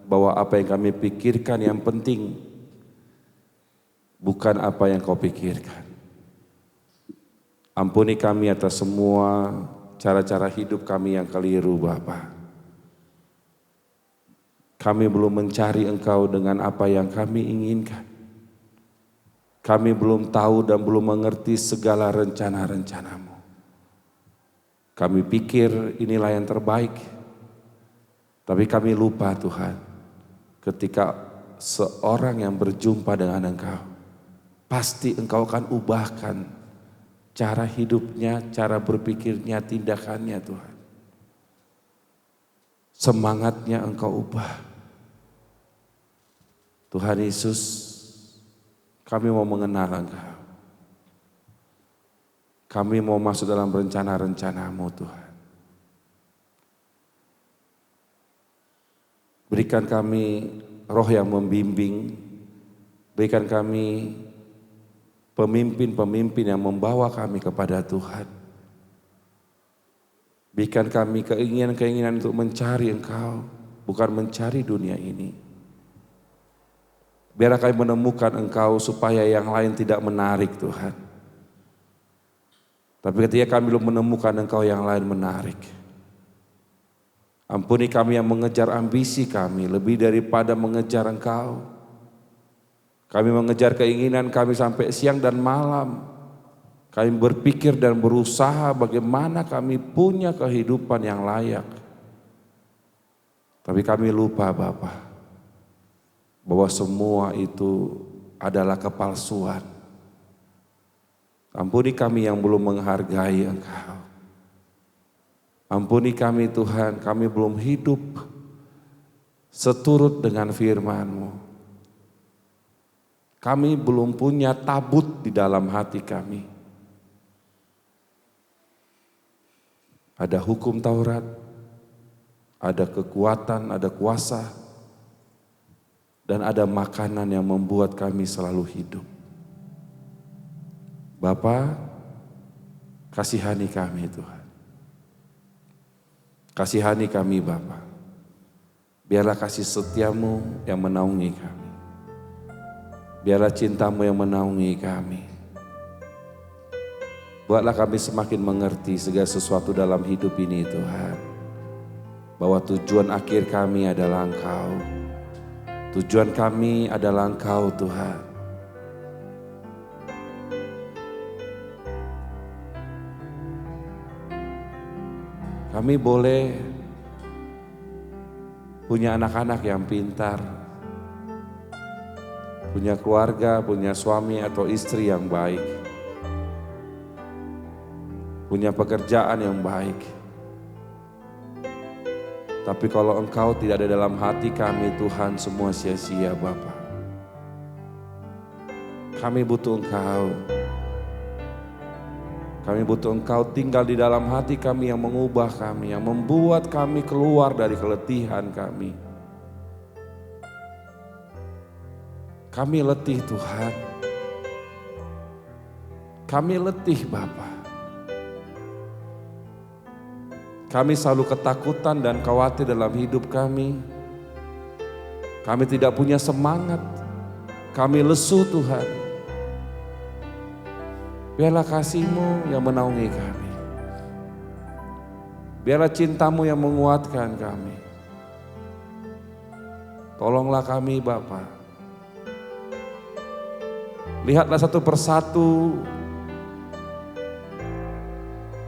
bahwa apa yang kami pikirkan yang penting, bukan apa yang Kau pikirkan. Ampuni kami atas semua cara-cara hidup kami yang keliru Bapa. Kami belum mencari Engkau dengan apa yang kami inginkan. Kami belum tahu dan belum mengerti segala rencana-rencana-Mu. Kami pikir inilah yang terbaik. Tapi kami lupa Tuhan, ketika seorang yang berjumpa dengan Engkau, pasti Engkau akan ubahkan cara hidupnya, cara berpikirnya, tindakannya Tuhan. Semangatnya Engkau ubah. Tuhan Yesus, kami mau mengenal Engkau. Kami mau masuk dalam rencana-rencana-Mu Tuhan. Berikan kami roh yang membimbing. Berikan kami pemimpin-pemimpin yang membawa kami kepada Tuhan. Berikan kami keinginan-keinginan untuk mencari Engkau, bukan mencari dunia ini. Biar kami menemukan Engkau supaya yang lain tidak menarik Tuhan. Tapi ketika kami belum menemukan Engkau, yang lain menarik. Ampuni kami yang mengejar ambisi kami lebih daripada mengejar Engkau. Kami mengejar keinginan kami sampai siang dan malam. Kami berpikir dan berusaha bagaimana kami punya kehidupan yang layak. Tapi kami lupa Bapa, bahwa semua itu adalah kepalsuan. Ampuni kami yang belum menghargai Engkau. Ampuni kami Tuhan, kami belum hidup seturut dengan firman-Mu. Kami belum punya tabut di dalam hati kami. Ada hukum Taurat, ada kekuatan, ada kuasa, dan ada makanan yang membuat kami selalu hidup. Bapa, kasihani kami Tuhan. Kasihani kami Bapa. Biarlah kasih setia-Mu yang menaungi kami. Biarlah cinta-Mu yang menaungi kami. Buatlah kami semakin mengerti segala sesuatu dalam hidup ini Tuhan. Bahwa tujuan akhir kami adalah Engkau. Tujuan kami adalah Engkau Tuhan. Kami boleh punya anak-anak yang pintar, punya keluarga, punya suami atau istri yang baik, punya pekerjaan yang baik. Tapi kalau Engkau tidak ada dalam hati kami Tuhan, semua sia-sia Bapa. Kami butuh Engkau. Kami butuh Engkau tinggal di dalam hati kami yang mengubah kami, yang membuat kami keluar dari keletihan kami. Kami letih Tuhan. Kami letih Bapa. Kami selalu ketakutan dan khawatir dalam hidup kami. Kami tidak punya semangat. Kami lesu Tuhan. Biarlah kasih-Mu yang menaungi kami. Biarlah cinta-Mu yang menguatkan kami. Tolonglah kami Bapa. Lihatlah satu persatu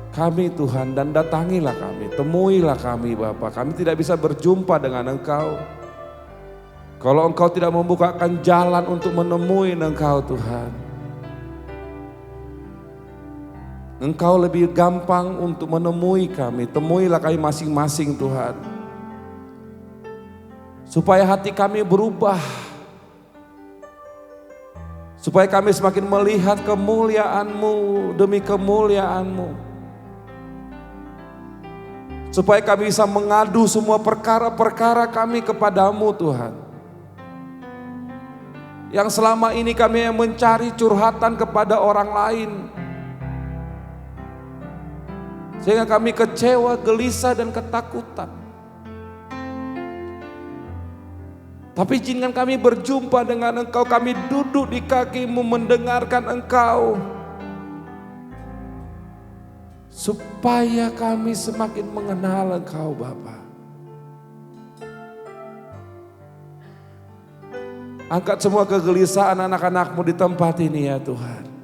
kami Tuhan dan datangilah kami. Temuilah kami Bapa. Kami tidak bisa berjumpa dengan Engkau kalau Engkau tidak membukakan jalan untuk menemui Engkau Tuhan. Engkau lebih gampang untuk menemui kami. Temuilah kami masing-masing Tuhan. Supaya hati kami berubah. Supaya kami semakin melihat kemuliaan-Mu demi kemuliaan-Mu. Supaya kami bisa mengadu semua perkara-perkara kami kepadamu Tuhan. Yang selama ini kami yang mencari curhatan kepada orang lain. Sehingga kami kecewa, gelisah dan ketakutan. Tapi izinkan kami berjumpa dengan Engkau, kami duduk di kaki-Mu mendengarkan Engkau. Supaya kami semakin mengenal Engkau Bapa. Angkat semua kegelisahan anak-anak-Mu di tempat ini ya Tuhan.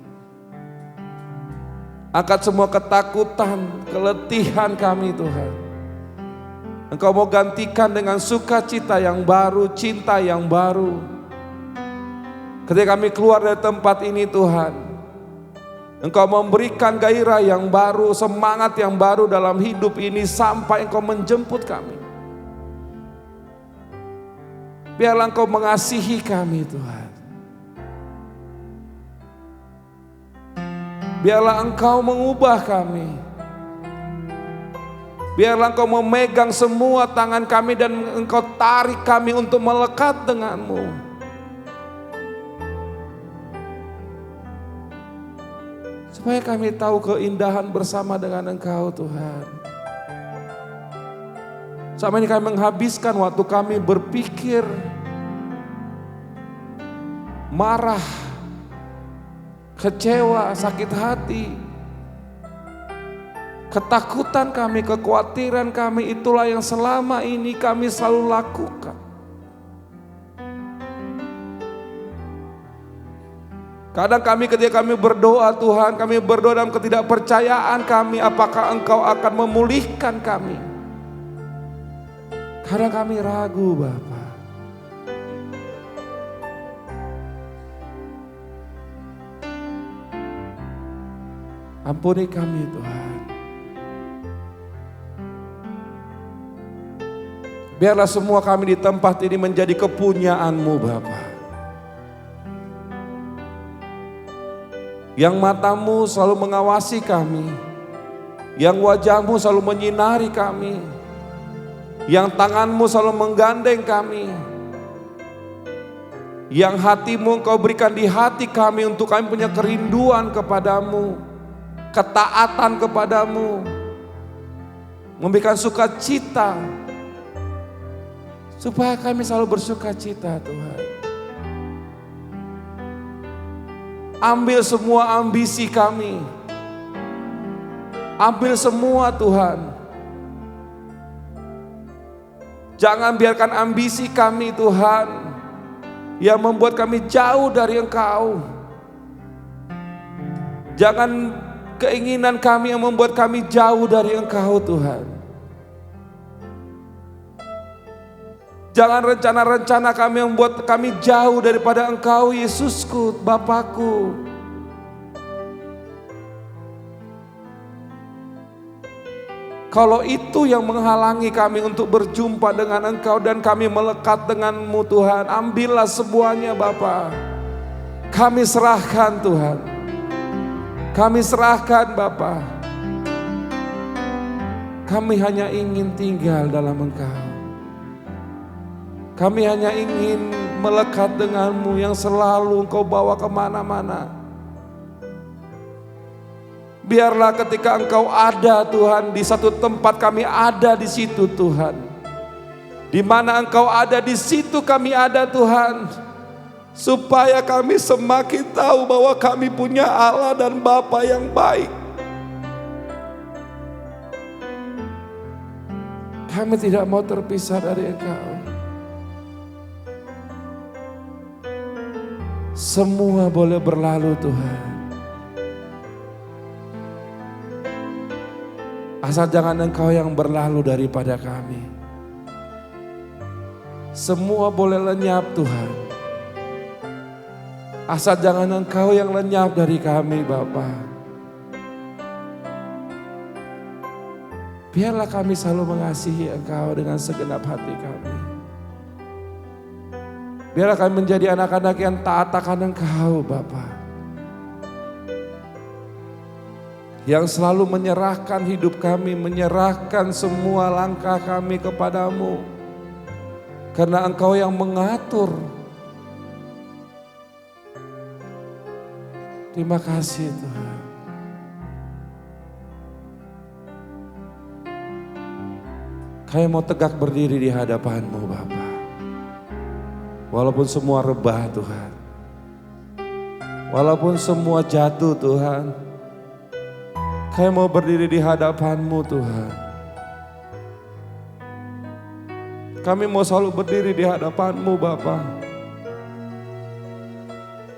Angkat semua ketakutan, keletihan kami Tuhan. Engkau mau gantikan dengan sukacita yang baru, cinta yang baru. Ketika kami keluar dari tempat ini Tuhan, Engkau memberikan gairah yang baru, semangat yang baru dalam hidup ini sampai Engkau menjemput kami. Biarlah Engkau mengasihi kami Tuhan. Biarlah Engkau mengubah kami. Biarlah Engkau memegang semua tangan kami dan Engkau tarik kami untuk melekat dengan-Mu. Supaya kami tahu keindahan bersama dengan Engkau Tuhan. Selama ini kami menghabiskan waktu kami berpikir, marah, kecewa, sakit hati, ketakutan kami, kekhawatiran kami, itulah yang selama ini kami selalu lakukan. Kadang kami ketika kami berdoa Tuhan, kami berdoa dalam ketidakpercayaan kami, apakah Engkau akan memulihkan kami. Kadang kami ragu Bapa. Ampuni kami Tuhan. Biarlah semua kami di tempat ini menjadi kepunyaan-Mu Bapa. Yang mata-Mu selalu mengawasi kami, yang wajah-Mu selalu menyinari kami, yang tangan-Mu selalu menggandeng kami, yang hati-Mu Engkau berikan di hati kami untuk kami punya kerinduan kepadamu, ketaatan kepadamu, memberikan sukacita, supaya kami selalu bersukacita Tuhan. Ambil semua ambisi kami, ambil semua Tuhan. Jangan biarkan ambisi kami Tuhan yang membuat kami jauh dari Engkau. Jangan keinginan kami yang membuat kami jauh dari Engkau Tuhan. Jangan rencana-rencana kami yang membuat kami jauh daripada Engkau Yesusku, Bapakku. Kalau itu yang menghalangi kami untuk berjumpa dengan Engkau dan kami melekat dengan-Mu Tuhan, ambillah semuanya Bapa. Kami serahkan Tuhan. Kami serahkan Bapa. Kami hanya ingin tinggal dalam Engkau. Kami hanya ingin melekat dengan-Mu yang selalu Engkau bawa kemana-mana. Biarlah ketika Engkau ada Tuhan, di satu tempat kami ada di situ Tuhan. Di mana Engkau ada di situ kami ada Tuhan. Supaya kami semakin tahu bahwa kami punya Allah dan Bapa yang baik. Kami tidak mau terpisah dari Engkau. Semua boleh berlalu Tuhan. Asal jangan Engkau yang berlalu daripada kami. Semua boleh lenyap Tuhan. Asal jangan Engkau yang lenyap dari kami Bapa. Biarlah kami selalu mengasihi Engkau dengan segenap hati kami. Biarlah kami menjadi anak-anak yang taat akan Engkau Bapa. Yang selalu menyerahkan hidup kami, menyerahkan semua langkah kami kepadamu. Karena Engkau yang mengatur. Terima kasih Tuhan. Kami mau tegak berdiri di hadapan-Mu Bapa. Walaupun semua rebah Tuhan. Walaupun semua jatuh Tuhan. Kami mau berdiri di hadapan-Mu Tuhan. Kami mau selalu berdiri di hadapan-Mu Bapa.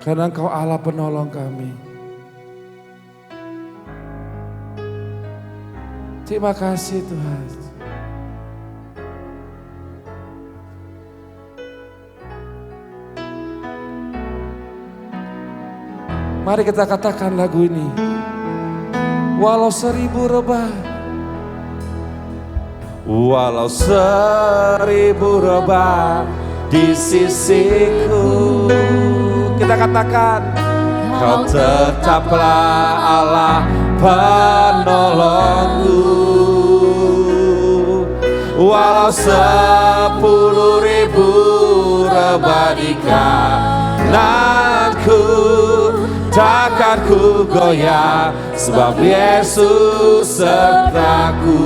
Karena Engkau Allah penolong kami. Terima kasih Tuhan. Mari kita katakan lagu ini. Walau 1000 rebah, walau 1000 rebah di sisiku, kita katakan, Kau tetaplah Allah penolongku. Walau 10.000 rebah di kananku, takkan ku goyah, sebab Yesus sertaku.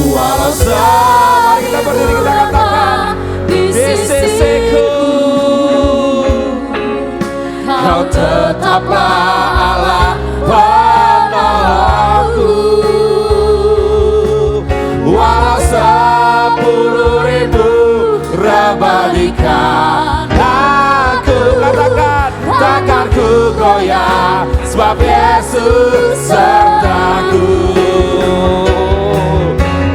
Walau mari kita berdiri, kita katakan, di sisiku, Kau tetaplah Allah penolongku. Walau 10.000 sebab Yesus sertaku.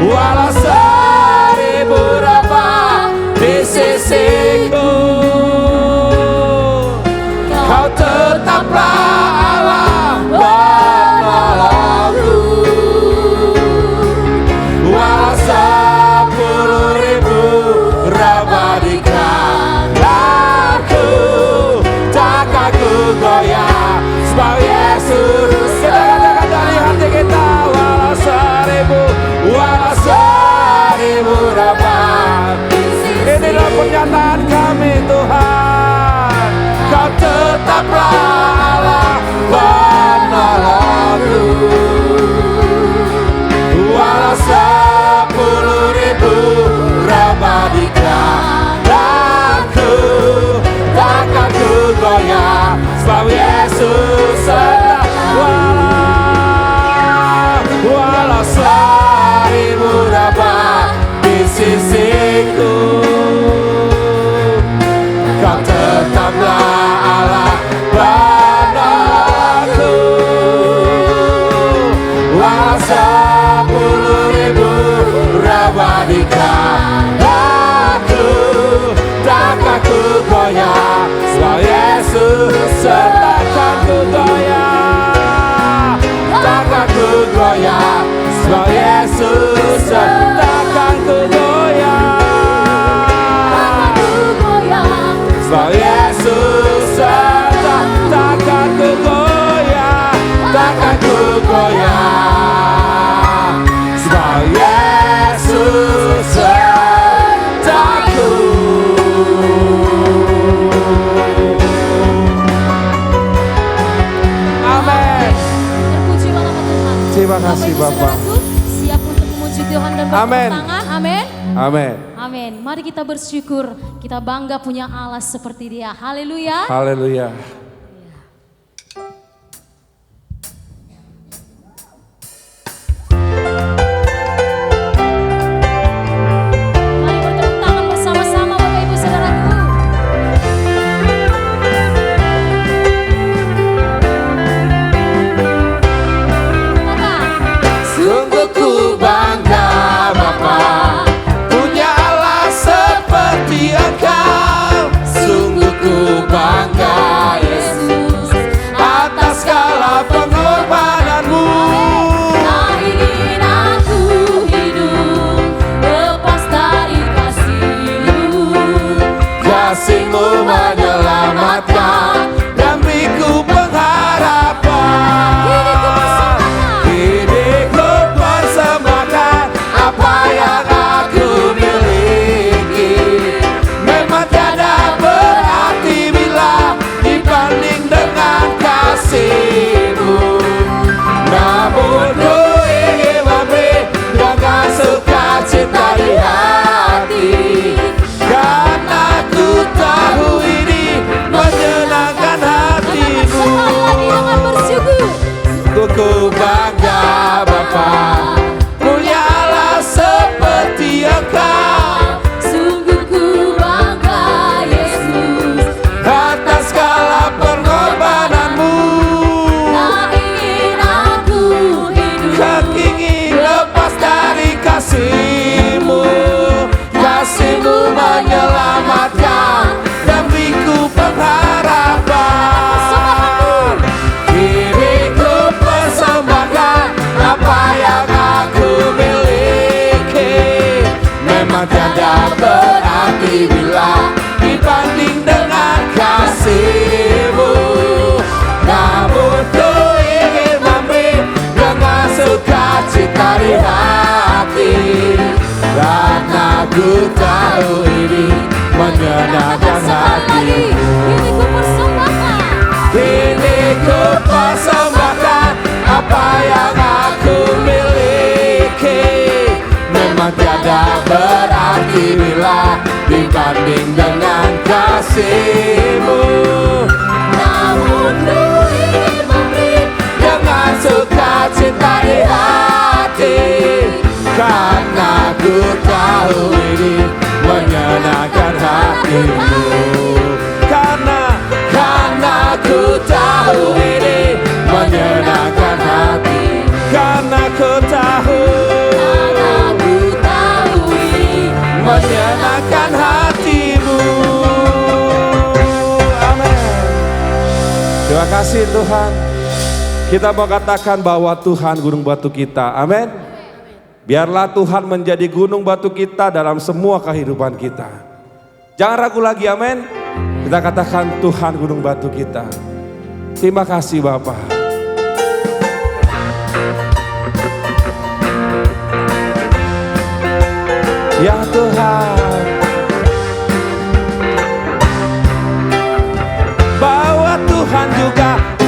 Walau seribu rebah di sisiku, Kau tetaplah Allah penolongku. Walau 10.000 rebah di kananku, takkan ku goyah sebab Yesus. Kita katakan dari hati kita, walau 1000 rebah. Inilah pernyataan kami Tuhan, Kau tetaplah Allah penolongku. Walau 10.000 rebah di kananku, takkan ku goyah sebab Yesus serta. Walau 1000 rebah di sisiku, Kau tetaplah Allah penolongku. Walau 10.000 rebah di kananku, takkan ku goyah sebab Yesus sertakan ku goyah. Takkan ku goyah sebab Yesus sertakan ku goyah. Sebab Yesus takkan ku goyah, takkan ku goyah. Sebab Yesus sertaku. Amin. Terpujilah nama Tuhan. Terima kasih Ibu Bapak. saudaraku, siap untuk memuji Tuhan dan Amin. bertepuk tangan. Amin. Amin. Amin. Mari kita bersyukur, kita bangga punya Allah seperti Dia. Haleluya. Haleluya. Mari bertepuk tangan bersama-sama Bapak Ibu Saudaraku. Sungguh ku bangga Bapa, punya Allah seperti Engkau. Sungguh ku bangga Yesus, atas segala pengorbananmu. Tak ingin aku hidup lepas dari kasih-Mu. Kasih-Mu menyelamatkan dan beriku pengharapan. Hidupku persembahkan apa yang aku miliki. Memang tiada berarti bila dibanding dengan kasih-Mu. Namun ku ingin memberi dengan sukacita di hati, karena ku tahu ini menyenangkan hati-Mu. Sekali lagi dengan bersyukur. Ku bangga Bapa, punya Allah seperti Engkau. Sungguh ku bangga Yesus, Atas segala pengorbananmu, tak ingin aku hidup Kau ingin lepas dari kasih-Mu. Kasih-Mu menyelamatkan dan beriku pengharapan. Diriku persembahkan apa yang aku miliki. Memang tiada berarti bila dibanding dengan kasih-Mu. Namun ku ingin memberi dengan sukacita di hati, karena ku tahu ini menyenangkan lagi. hati-Mu. Ini ku persembahkan. Ini ku persembahkan apa yang aku miliki. Memang tiada berarti bila dibanding dengan kasih-Mu. Namun ku ingin memberi Dengan sukacita di hati, karena ku tahu ini menyenangkan hati-Mu. kasih Tuhan. Kita mau katakan bahwa Tuhan gunung batu kita. Amin. Biarlah Tuhan menjadi gunung batu kita dalam semua kehidupan kita. Jangan ragu lagi, amin. Kita katakan Tuhan gunung batu kita. Terima kasih Bapa. Ya Tuhan,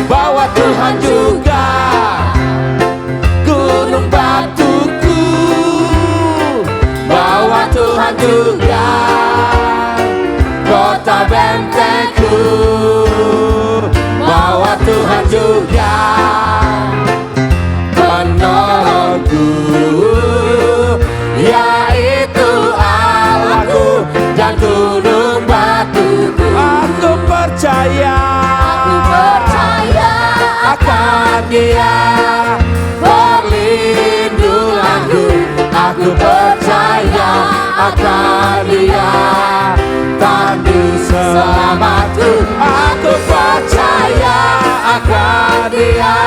bawa Tuhan juga gunung batuku, bawa Tuhan juga kota bentengku, bawa Tuhan juga penolongku, yaitu Allahku dan gunung batuku. Aku percaya akan Dia perlindunganku. Aku percaya akan Dia tanduk selamatku. Aku percaya akan Dia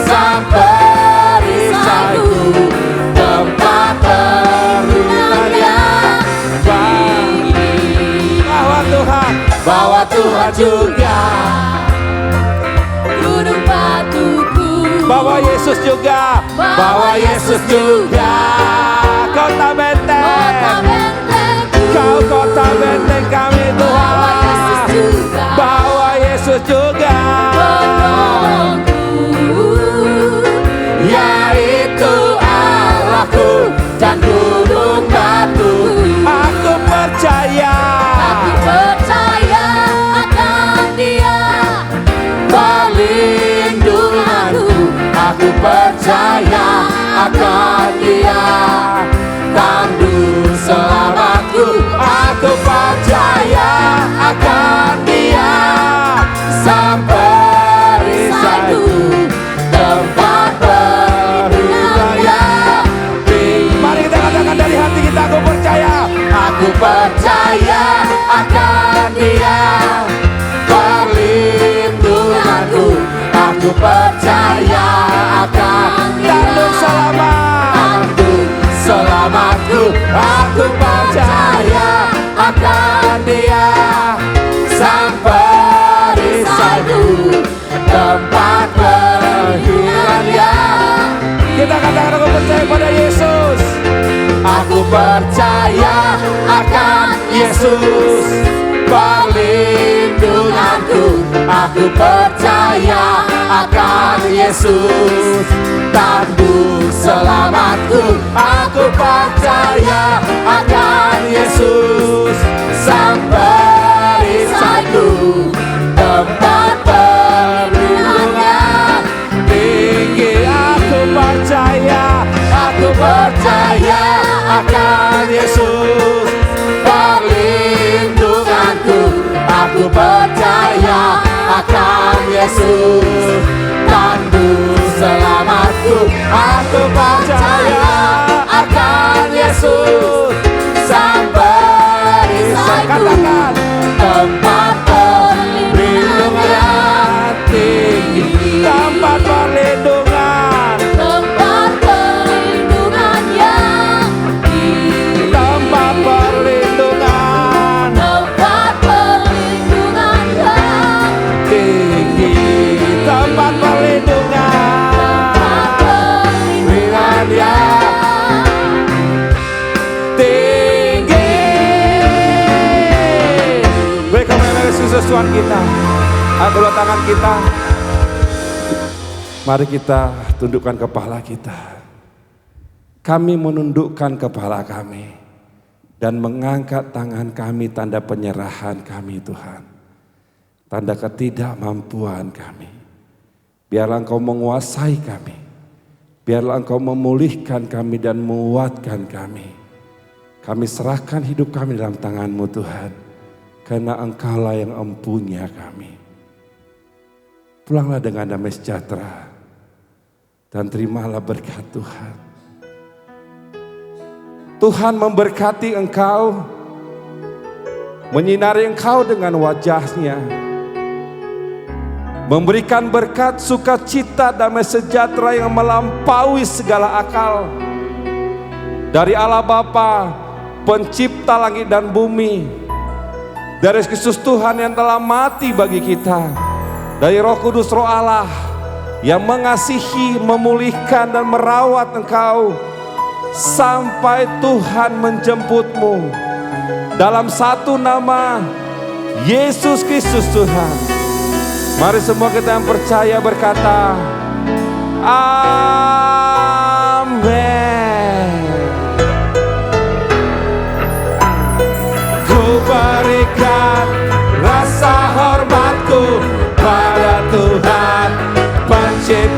sang perisaiku, tempat perlindungannya. Bawa Tuhan juga gunung batuku, bawa Yesus juga, bawa Yesus juga kota benteng, kau kota benteng kami Tuhan. Bawa Yesus juga yaitu Allahku dan gunung batu. Aku percaya akan Dia perlindunganku. Aku percaya akan Dia tanduk selamatku. Aku percaya akan Dia sang perisaiku, tempat perlindungannya. Mari kita katakan dari hati kita, aku percaya. Aku percaya akan Dia perlindunganku. Aku percaya akan tanduk selamatku. Aku percaya akan Dia sang perisaiku, tempat perlindungannya. Kita katakan aku percaya pada Yesus. Aku percaya akan Yesus perlindunganku. Aku percaya akan Yesus tanduk selamatku. Aku percaya akan Yesus sang perisaiku, tempat perlindungannya tinggi. Aku percaya akan Yesus perlindunganku. Aku percaya akan Yesus tanduk selamatku. Aku percaya akan Yesus sang perisaiku, tempat perlindungan tinggi. Tempat perlindungan, tempat perlindungan yang tinggi. Tempat perlindungan, tempat perlindungan yang tinggi. Tempat perlindungan yang tinggi. Beri kemuliaan Yesus Tuhan kita. Angkat tangan kita. Mari kita tundukkan kepala kita. Kami menundukkan kepala kami dan mengangkat tangan kami, tanda penyerahan kami Tuhan. Tanda ketidakmampuan kami. Biarlah Engkau menguasai kami. Biarlah Engkau memulihkan kami dan menguatkan kami. Kami serahkan hidup kami dalam tangan-Mu Tuhan. Karena Engkaulah yang empunya kami. Pulanglah dengan damai sejahtera. Dan terimalah berkat Tuhan. Tuhan memberkati engkau, menyinari engkau dengan wajah-Nya, memberikan berkat sukacita damai sejahtera yang melampaui segala akal dari Allah Bapa, pencipta langit dan bumi, dari Kristus Tuhan yang telah mati bagi kita, dari Roh Kudus Roh Allah yang mengasihi, memulihkan dan merawat engkau sampai Tuhan menjemputmu. Dalam satu nama, Yesus Kristus Tuhan. Mari semua kita yang percaya berkata, amin. Ku berikan rasa hormatku pada Tuhan pencipta